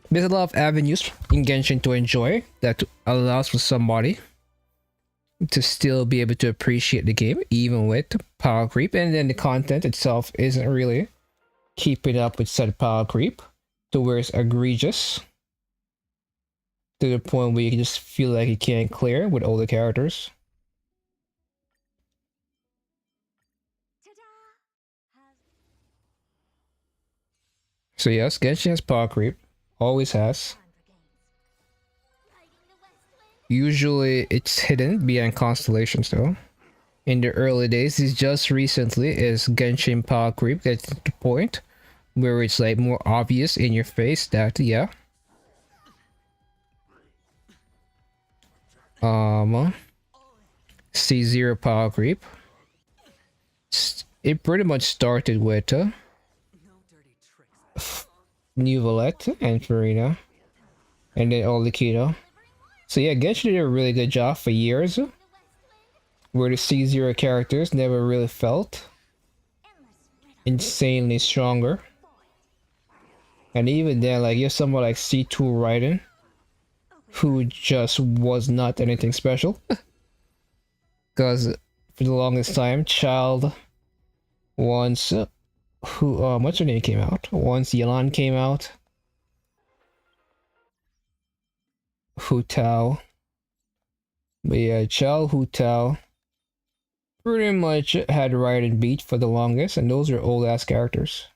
There's a lot of avenues in Genshin to enjoy that allows for somebody to still be able to appreciate the game, even with power creep, and then the content itself isn't really keeping up with said power creep to where it's egregious to the point where you just feel like you can't clear with all the characters. Ta-da! Has So yes, Genshin has power creep. Always has. time for games. Riding the west wind. Usually it's hidden behind constellations though. In the early days, it's just recently is Genshin power creep gets to the point where it's like more obvious in your face that yeah. C0 power creep. It pretty much started with No dirty tricks. New Valette and Farina, and then Olakito. So yeah, Genshin did a really good job for years, The west wind. where the C0 characters never really felt Endless rhythm. insanely stronger. And even then, like you're someone like C2 Raiden, who just was not anything special. Because for the longest time, Child, once what's her name came out? Once Yelan came out, Hu Tao. But yeah, Child, Hu Tao pretty much had Raiden beat for the longest, and those are old ass characters.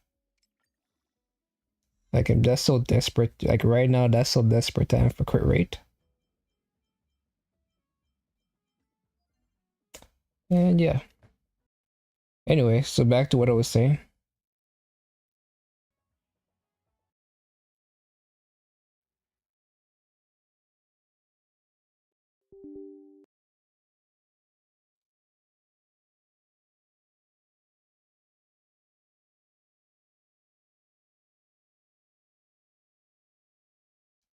Like that's so desperate. Like right now, that's so desperate time for crit rate. And yeah. Anyway, so back to what I was saying.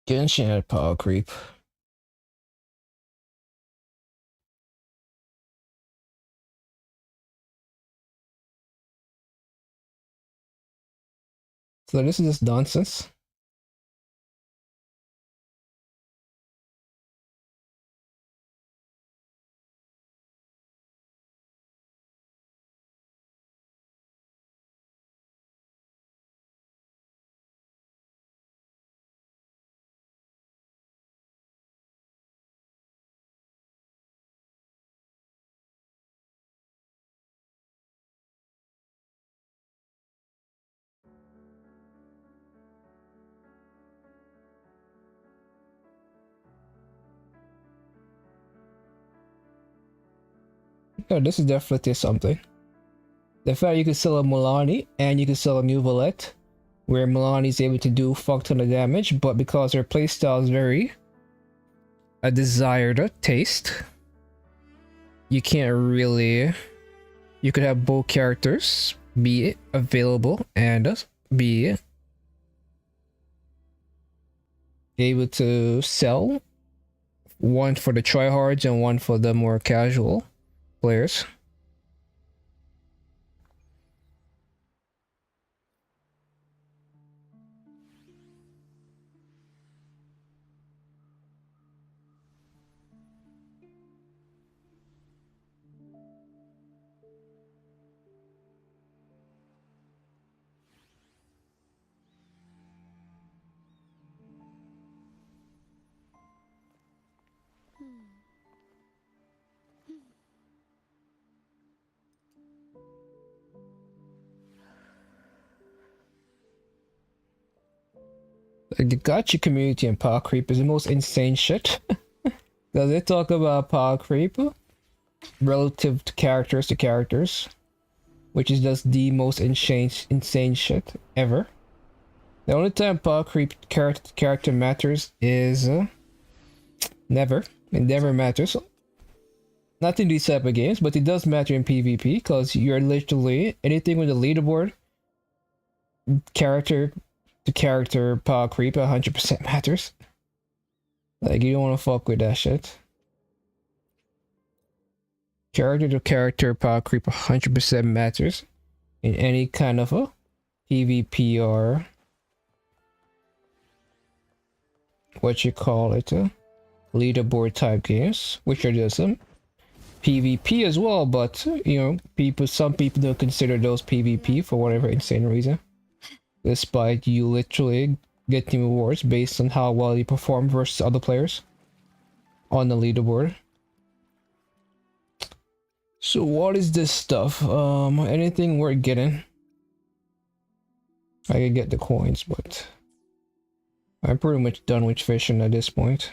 Genshin had power creep. So this is just nonsense. No, this is definitely something. The fact you can sell a Milani and you can sell a new Valette, where Milani is able to do fuck ton of damage, but because her playstyle is very a desired taste, you can't really. You could have both characters be available and be able to sell, one for the tryhards and one for the more casual players. Like the gacha community and power creep is the most insane shit. Because they talk about power creep relative to characters, which is just the most insane shit ever. The only time power creep character matters is never. It never matters. Not in these type of games, but it does matter in PvP because you're literally anything with a leaderboard, character to character power creep 100% matters. Like you don't want to fuck with that shit. Character to character power creep 100% matters in any kind of a PvP or what you call it, leaderboard type games, which are just some PvP as well, but you know, some people don't consider those PvP for whatever insane reason. Despite you literally getting rewards based on how well you perform versus other players on the leaderboard. So what is this stuff? Anything worth getting? I can get the coins, but I'm pretty much done with fishing at this point.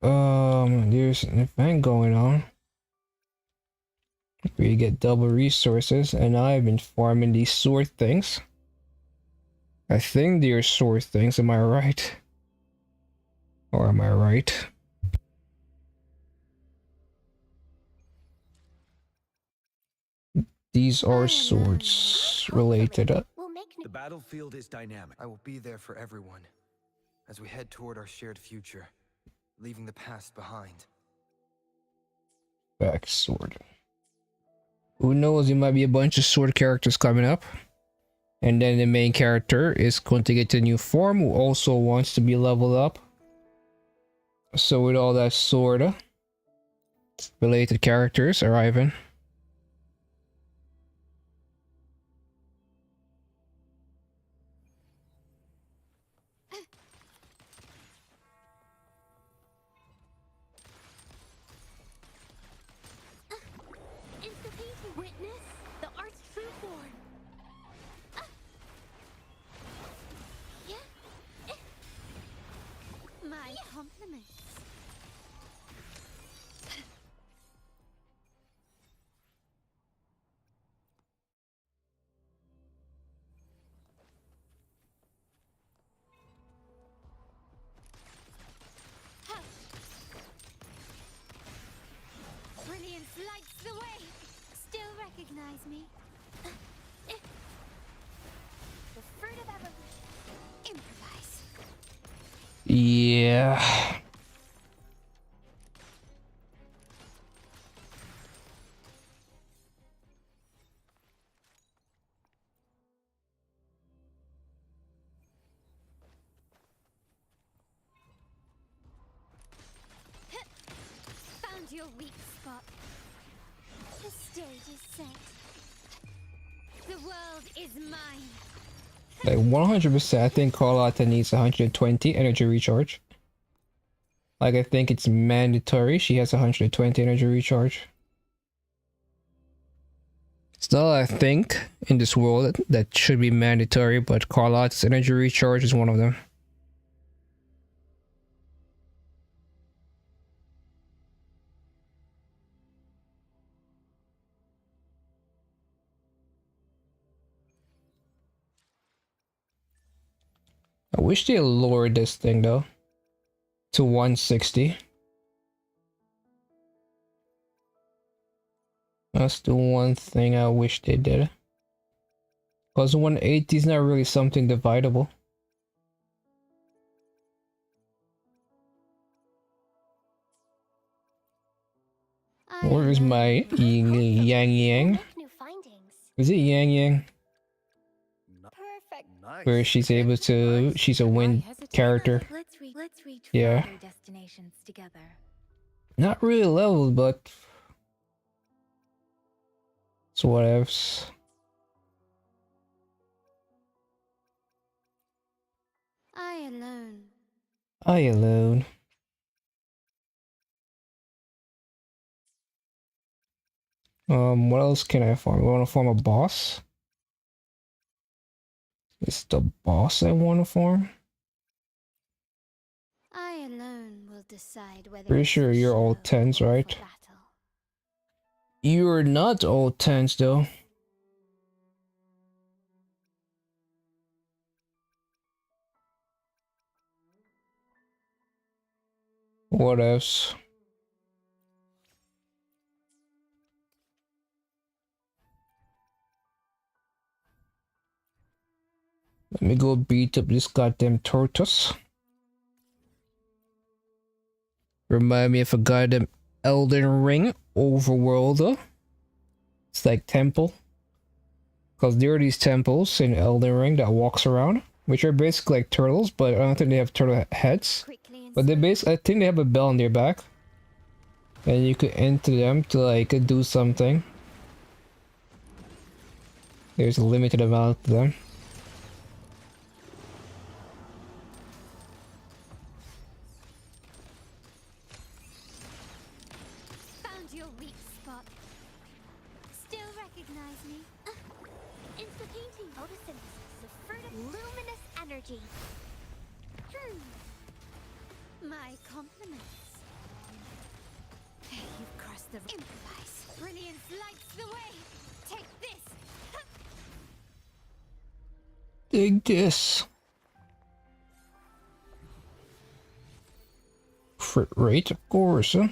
There's an event going on. We get double resources, and I've been farming these sword things. I think they're sword things, am I right? Or am I right? These are swords related. The battlefield is dynamic. I will be there for everyone as we head toward our shared future, leaving the past behind. Back sword. Who knows, there might be a bunch of sword characters coming up. And then the main character is going to get a new form who also wants to be leveled up. So with all that sword related characters arriving. Witness the art's true form. My compliments. Brilliance lights the way. Still recognize me? The fruit of evolution. Improvise. Yeah. Found your weak spot. The stage is set. The world is mine. Like 100%, I think Carlotta needs 120 energy recharge. Like I think it's mandatory. She has 120 energy recharge. Still, I think in this world that should be mandatory, but Carlotta's energy recharge is one of them. I wish they lowered this thing though to 160. That's the one thing I wish they did. Because 180 is not really something dividable. Where is my Yang Yang? New findings. Is it Yang Yang? Perfect. Nice. Where she's able to, she's a wind character. Let's reach Yeah. other destinations together. Not really leveled, but it's whatevs. I alone. I alone. What else can I farm? I want to farm a boss. It's the boss I want to farm. I alone will decide whether Pretty it's sure for you're all show 10s, or right? for battle. You're not all 10s though. What else? Let me go beat up this goddamn tortoise. Remind me of a goddamn Elden Ring overworlder. It's like temple. Because there are these temples in Elden Ring that walks around, which are basically like turtles, but I don't think they have turtle heads. Quickly and But they swiftly. I think they have a bell on their back. And you could enter them to like do something. There's a limited amount of them. Found your weak spot. Still recognize me? Insta-painting photosynthesis of furtive luminous energy. My compliments. You've crossed the improvise. Brilliance lights the way. Take this. Dig this. Crit rate, of course, huh?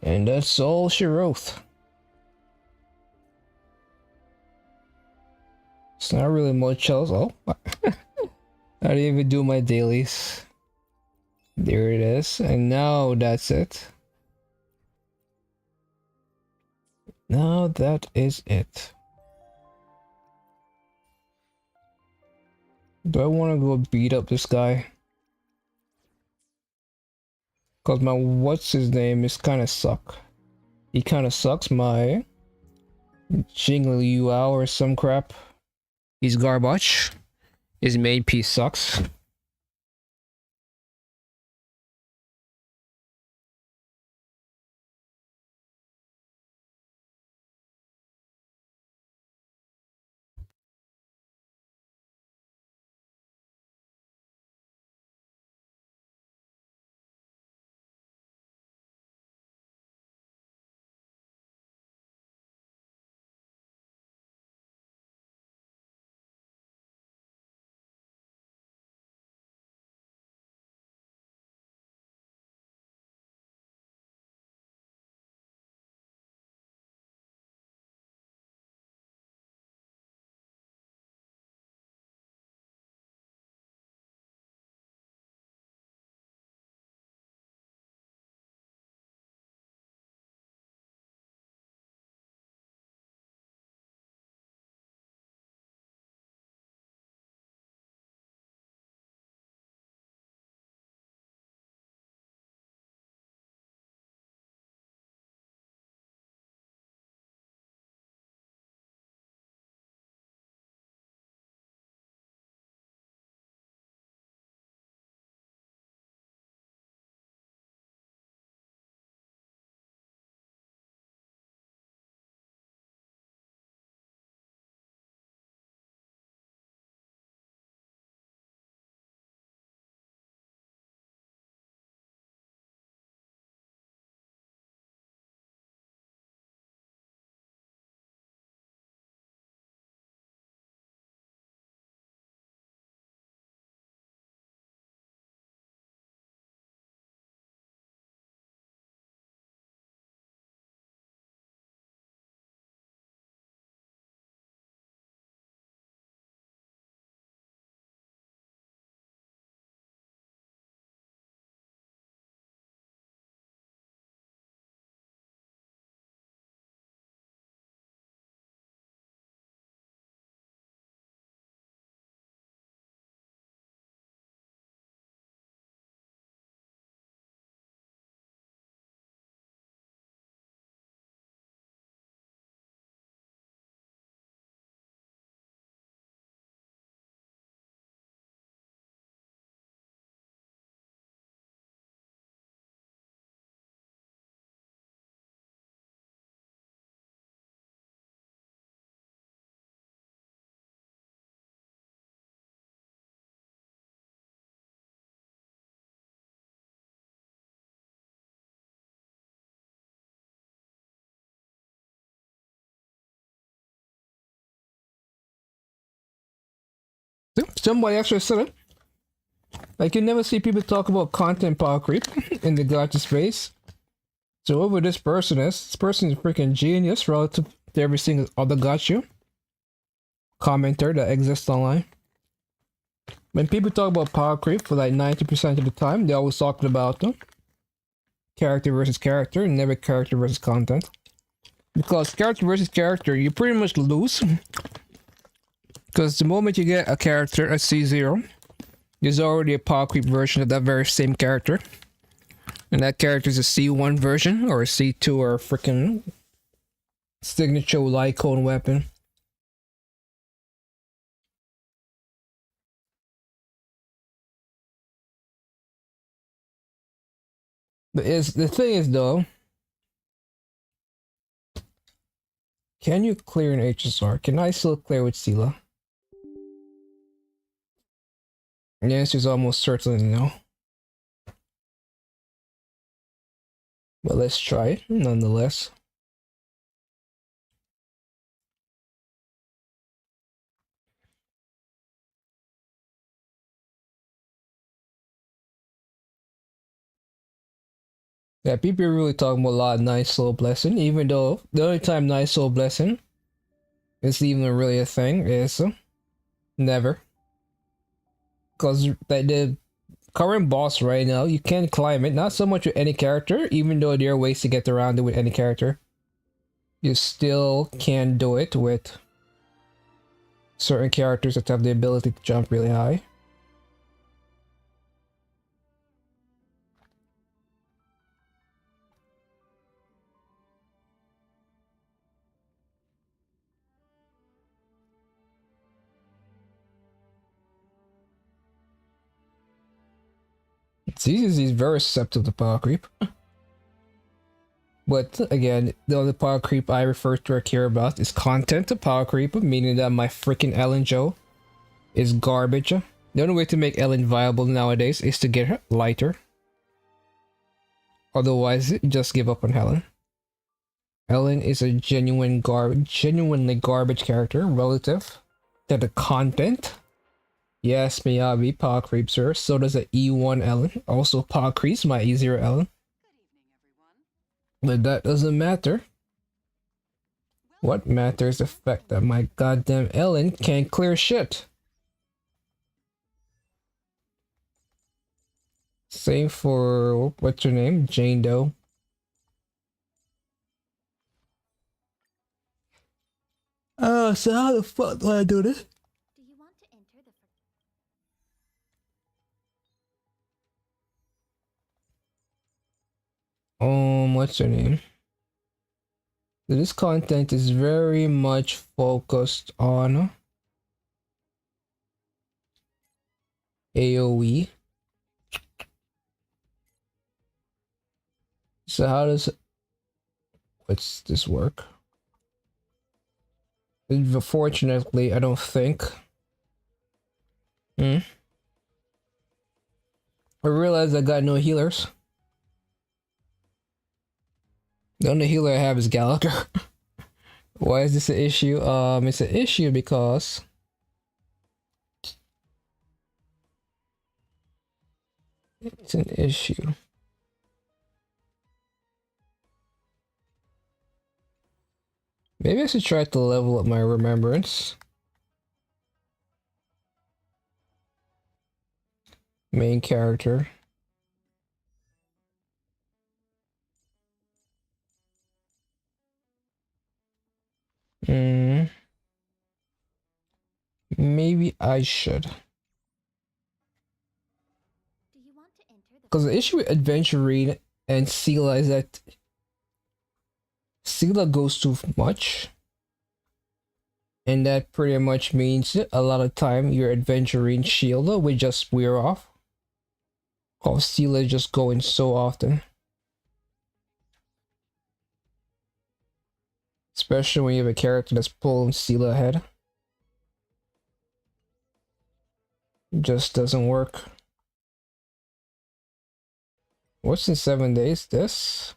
And that's all she wrote. It's not really much else. Oh, I didn't even do my dailies. There it is. And now that's it. Now that is it. Do I want to go beat up this guy? Cause my what's his name is kind of suck. He kind of sucks. My Jingli Yuao or some crap. He's garbage. His main piece sucks. Somebody actually said it. Like, you never see people talk about content power creep in the gacha space. So whoever this person is a freaking genius relative to every single other gacha commenter that exists online. When people talk about power creep for like 90% of the time, they're always talking about character versus character, and never character versus content. Because character versus character, you pretty much lose. Because the moment you get a character, a C0, there's already a power creep version of that very same character. And that character is a C1 version, or a C2, or a freaking signature Lycone weapon. But the thing is though, can you clear an HSR? Can I still clear with Sela? The answer is almost certainly no. But let's try it nonetheless. Yeah, people are really talking about a lot of Nice Soul Blessing, even though the only time Nice Soul Blessing is even really a thing is never. Because the current boss right now, you can climb it, not so much with any character, even though there are ways to get around it with any character. You still can do it with certain characters that have the ability to jump really high. ZZZ is very susceptible to power creep. But again, the only power creep I refer to or care about is content to power creep, meaning that my freaking Ellen Joe is garbage. The only way to make Ellen viable nowadays is to get her lighter. Otherwise, just give up on Helen. Ellen is a genuinely garbage character relative to the content. Yes, Miyabi power creeps her. So does a E1 Ellen. Also power creeps my E0 Ellen. But that doesn't matter. What matters is the fact that my goddamn Ellen can't clear shit. Same for, what's her name? Jane Doe. Oh, so how the fuck do I do this? Do you want to enter the What's her name? This content is very much focused on AoE. So how does what's this work? Fortunately, I don't think. I realized I got no healers. The only healer I have is Gallagher. Why is this an issue? It's an issue because it's an issue. Maybe I should try to level up my remembrance. Main character. Maybe I should. Do you want to enter the Because the issue with Adventurine and Sela is that Sela goes too much. And that pretty much means a lot of time your Adventurine shield will just wear off. Because Sela is just going so often. Especially when you have a character that's pulling Sela ahead. It just doesn't work. What's in 7 days? This?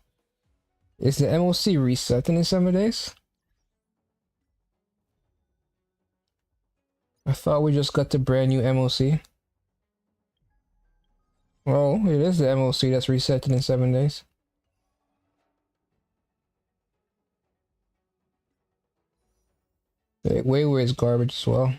Is the MOC resetting in 7 days? I thought we just got the brand new MOC. Well, it is the MOC that's resetting in 7 days. Wayway is garbage as well.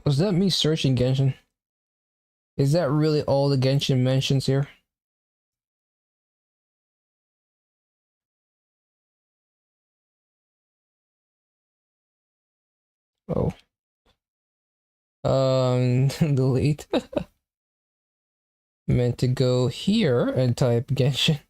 Was that me searching Genshin? Is that really all the Genshin mentions here? Oh. Delete. Meant to go here and type Genshin.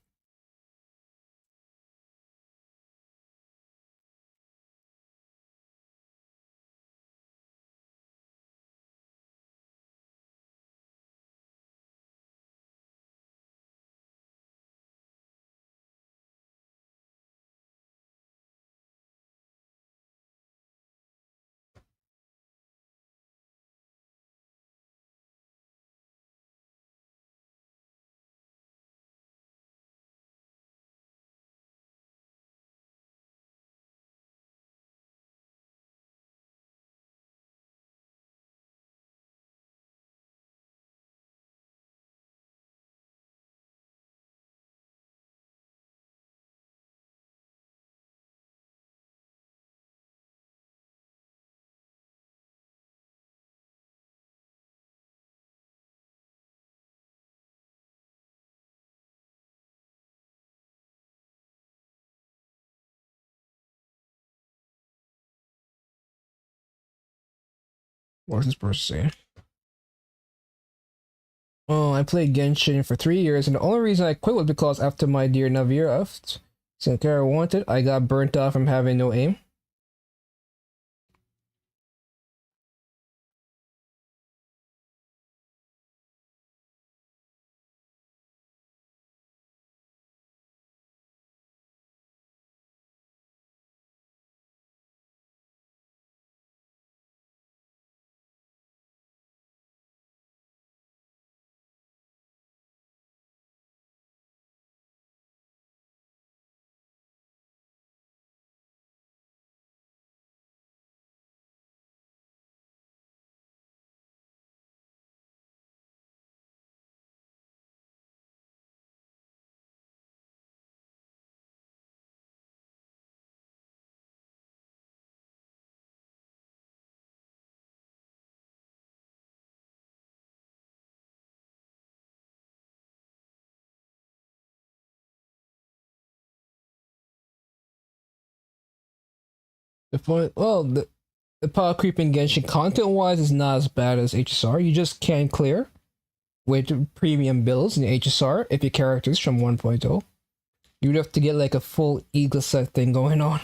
What's this person saying? Oh, I played Genshin for 3 years, and the only reason I quit was because after my dear Navir left, Sinclair wanted, I got burnt out from having no aim. The point, well, the power creep in Genshin content-wise is not as bad as HSR. You just can't clear with premium builds in HSR if your character is from 1.0. You'd have to get like a full Eagle set thing going on.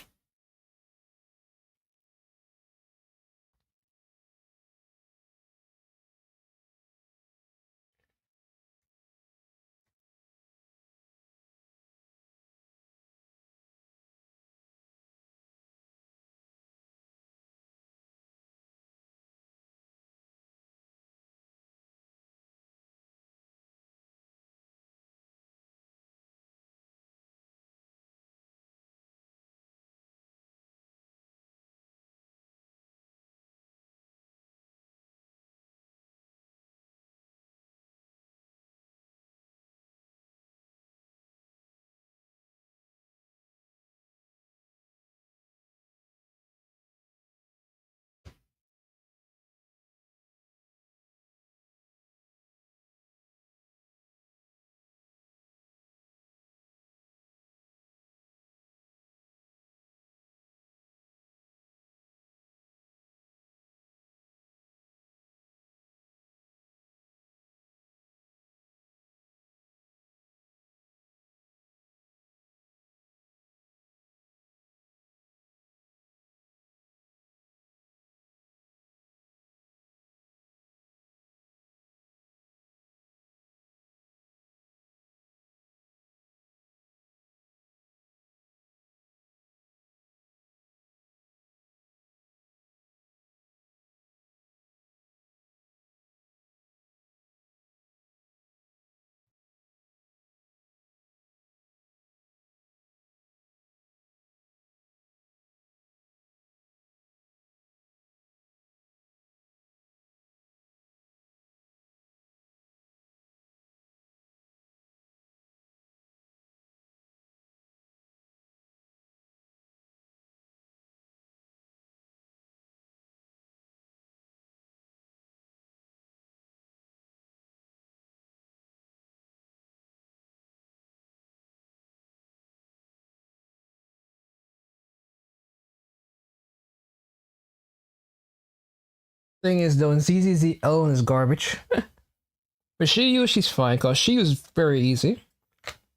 Thing is though, in ZZZ, Ellen is garbage. But Shiyu, she's fine, cause Shiyu is very easy.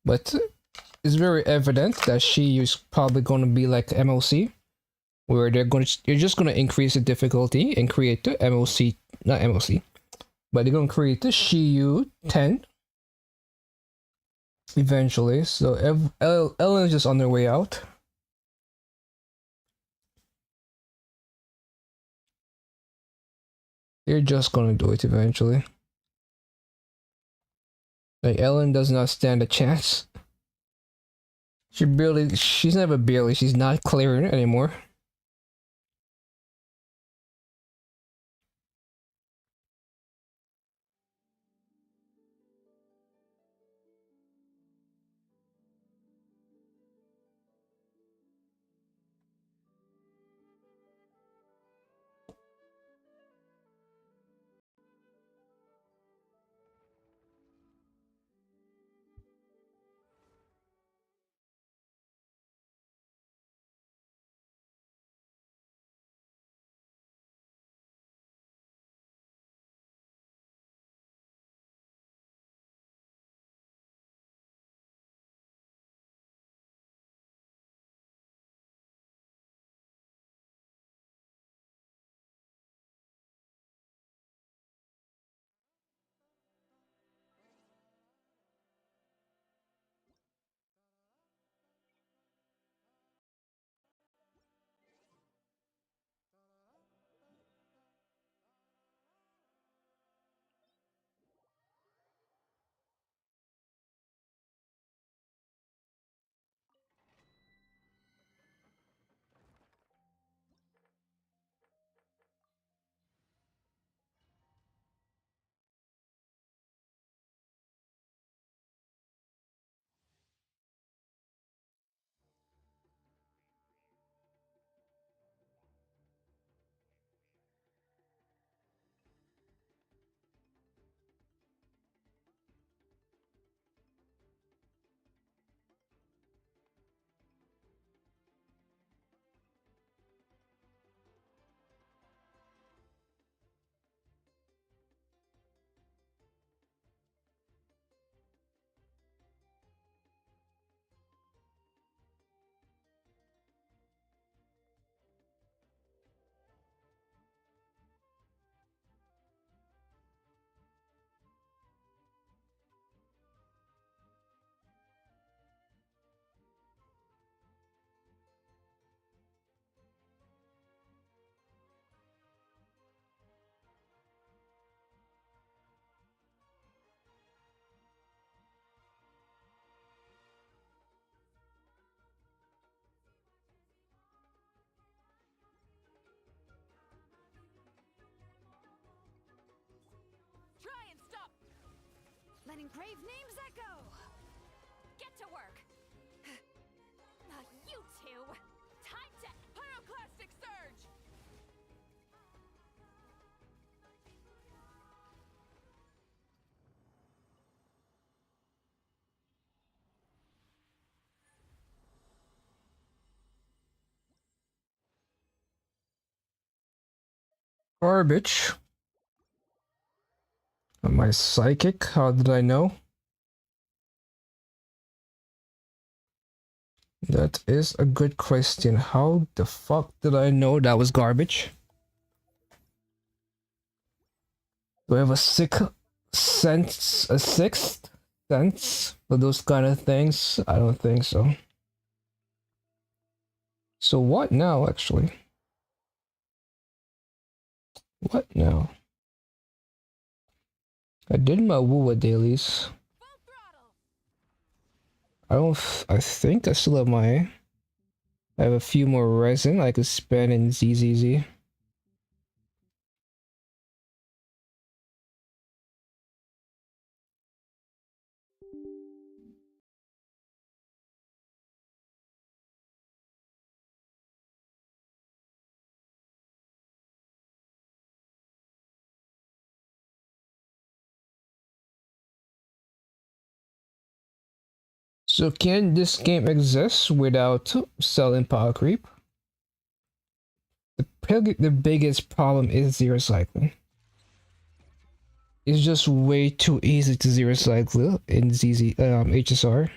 But it's very evident that Shiyu is probably gonna be like MLC, where you're just gonna increase the difficulty and create the MLC, not MLC, but they're gonna create the Shiyu 10 eventually. So Ellen is just on their way out. They're just gonna do it eventually. Like Ellen does not stand a chance. She's never barely, she's not clearing it anymore. Try and stop! Letting brave names echo. Get to work. You two. Time to Pyroclastic surge! Garbage. Am I psychic? How did I know? That is a good question. How the fuck did I know that was garbage? Do I have a sixth sense for those kind of things? I don't think so. So what now, actually? What now? I did my Wuwa dailies. Full throttle! I think I still have I have a few more resin I could spend in ZZZ. So can this game exist without selling power creep? The biggest problem is zero cycling. It's just way too easy to zero cycle in HSR.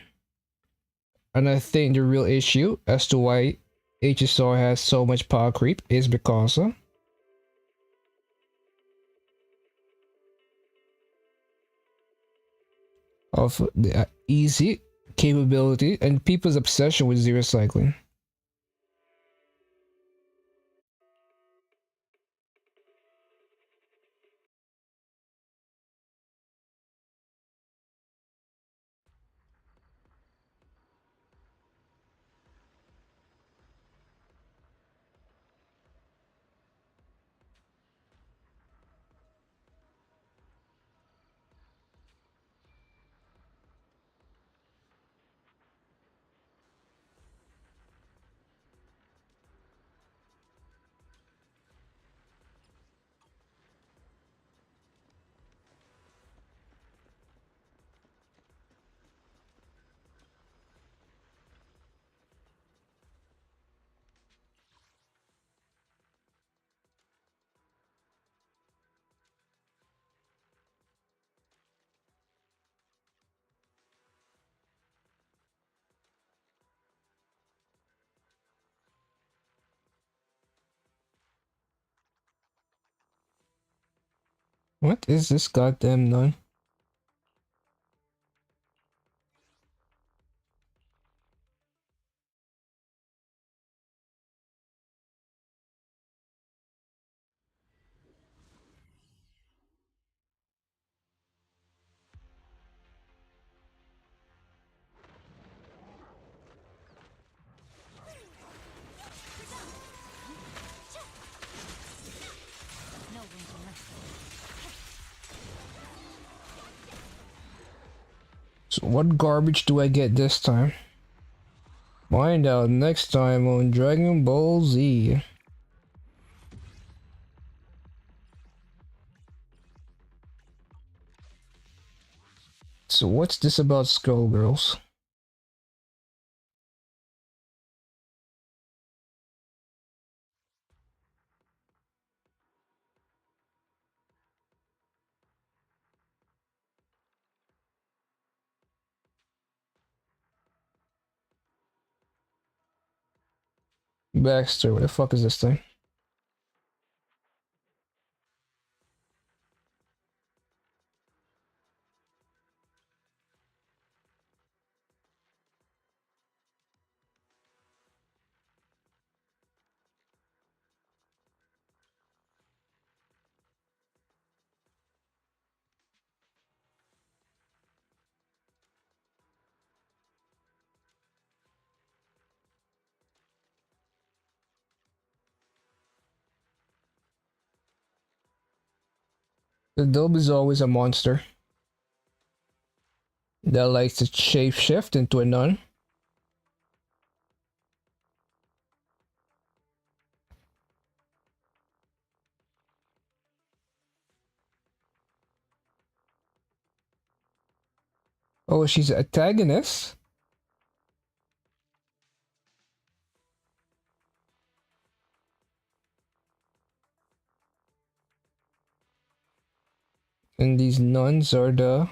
And I think the real issue as to why HSR has so much power creep is because of the easy capability and people's obsession with zero cycling. What is this goddamn nun? No room for mercy. So what garbage do I get this time? Find out next time on Dragon Ball Z. So what's this about Skullgirls? Baxter, what the fuck is this thing? The dub is always a monster that likes to shapeshift into a nun. Oh, she's an antagonist? And these nuns are the...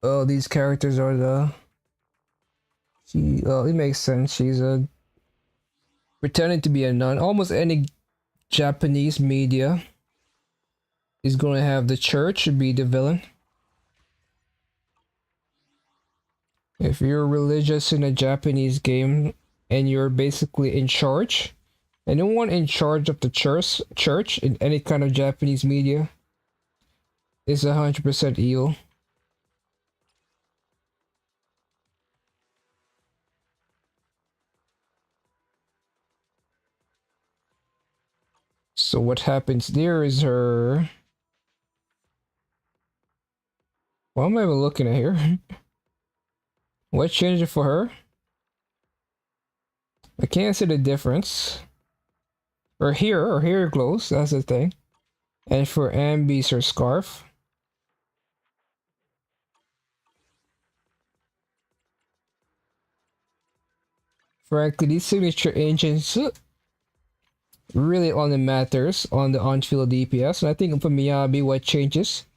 Oh, these characters are the... Oh, it makes sense. She's pretending to be a nun. Almost any Japanese media is going to have the church be the villain. If you're religious in a Japanese game and you're basically in charge, anyone in charge of the church in any kind of Japanese media is 100% evil. So what happens there is her... What am I even looking at here? What changed it for her? I can't see the difference. Her hair glows, that's the thing. And for Ambi's her scarf. frankly, these signature engines really only matters on the on-field DPS. And I think for Miyabi, what changes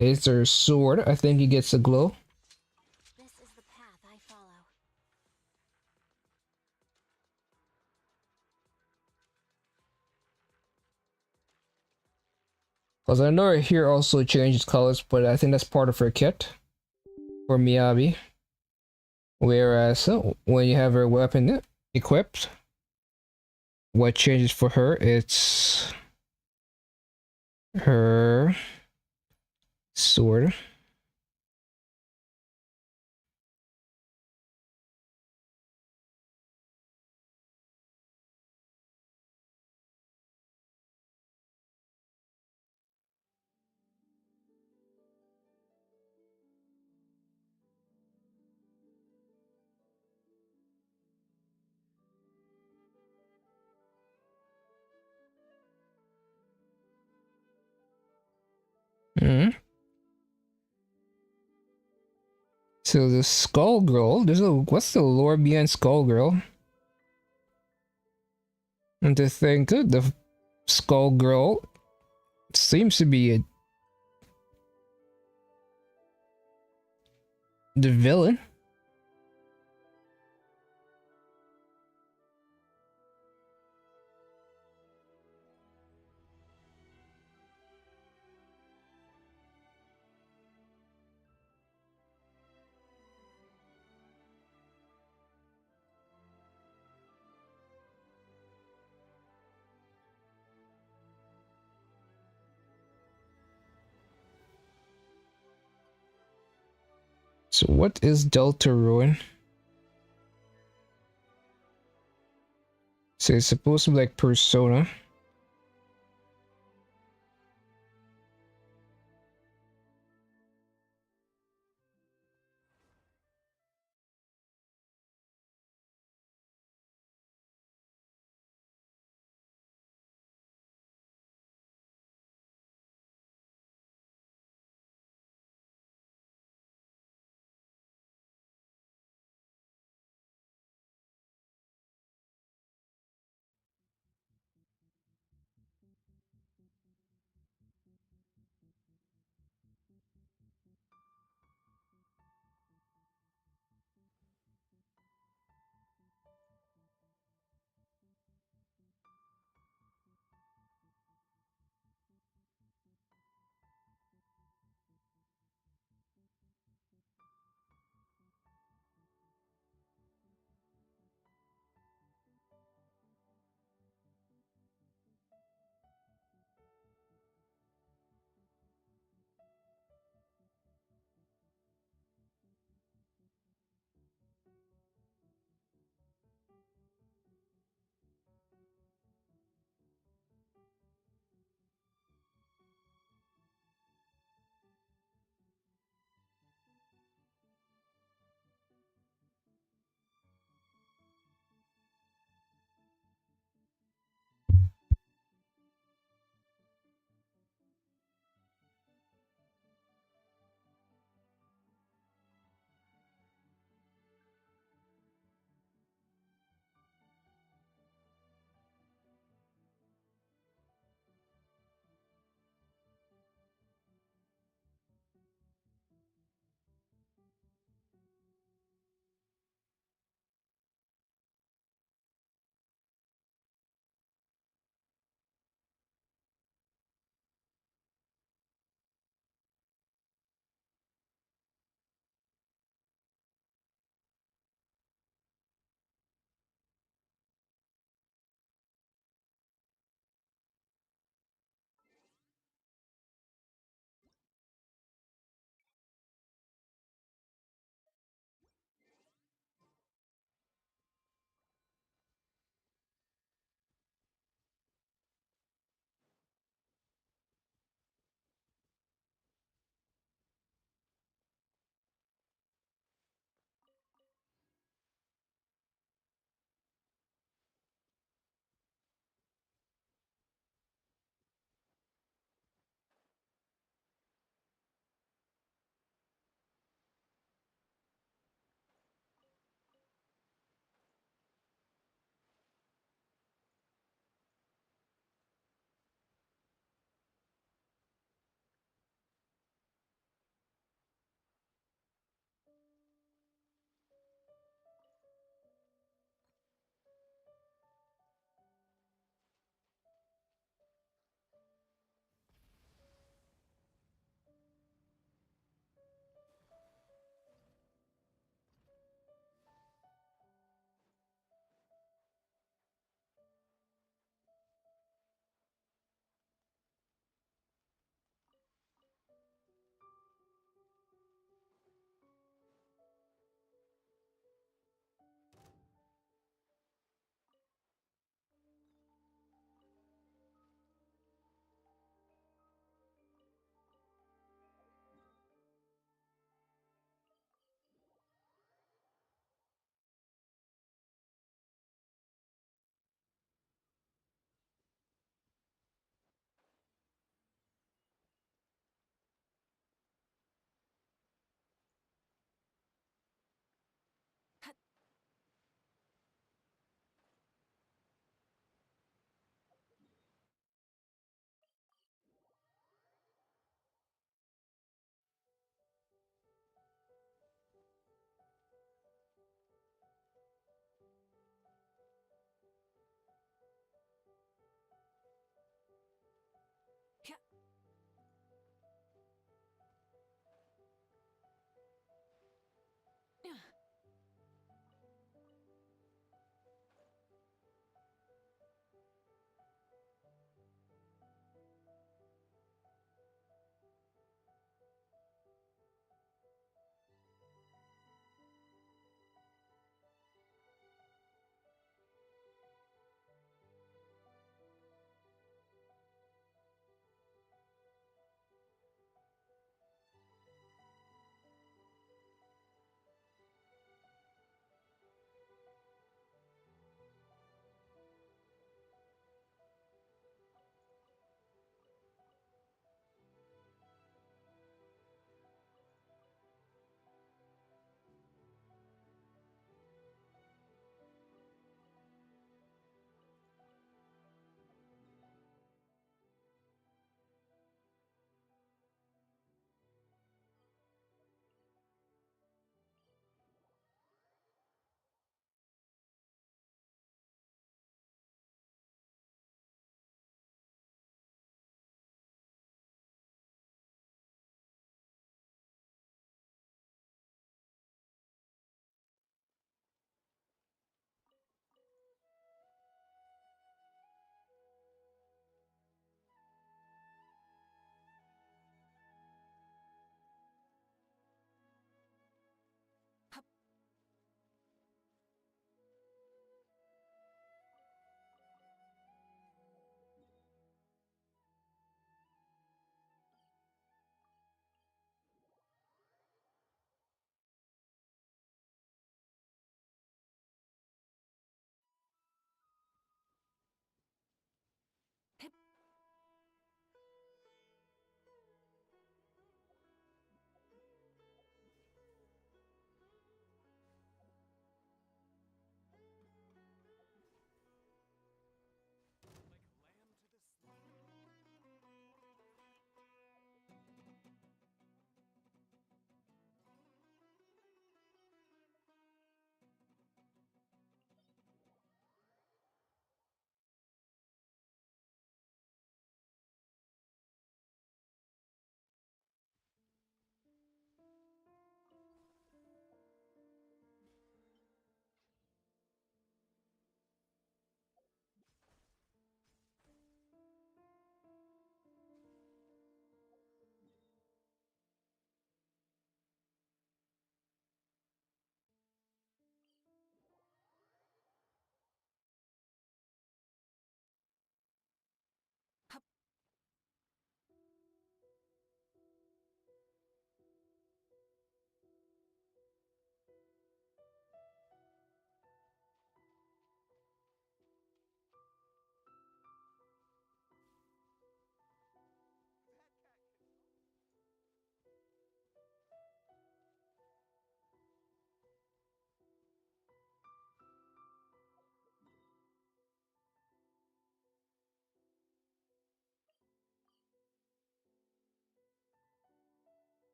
is their sword. I think he gets a glow. This is the path I follow. Because I know here also changes colors, but I think that's part of her kit for Miyabi. Whereas when you have her weapon equipped, what changes for her? It's her sword. Mm. So the Skull Girl, what's the lore behind Skull Girl? And to think the Skull Girl seems to be the villain. So what is Delta Ruin? So it's supposed to be like Persona.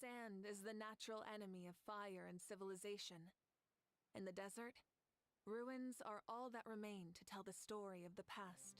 Sand is the natural enemy of fire and civilization. In the desert, ruins are all that remain to tell the story of the past.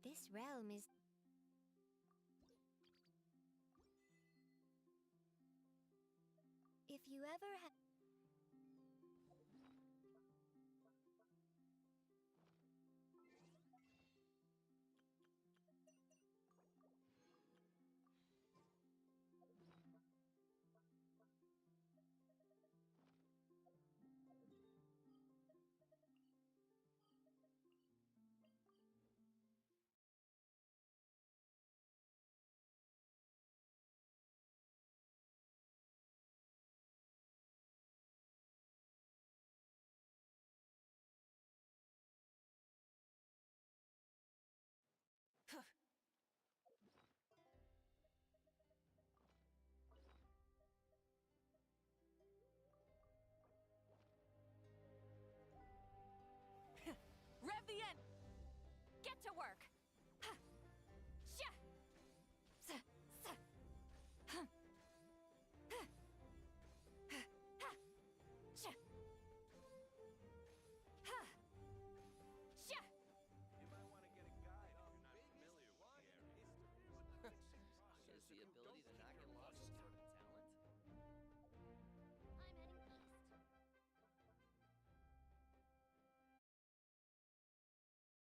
This realm is... If you ever have... Rev the end! Get to work!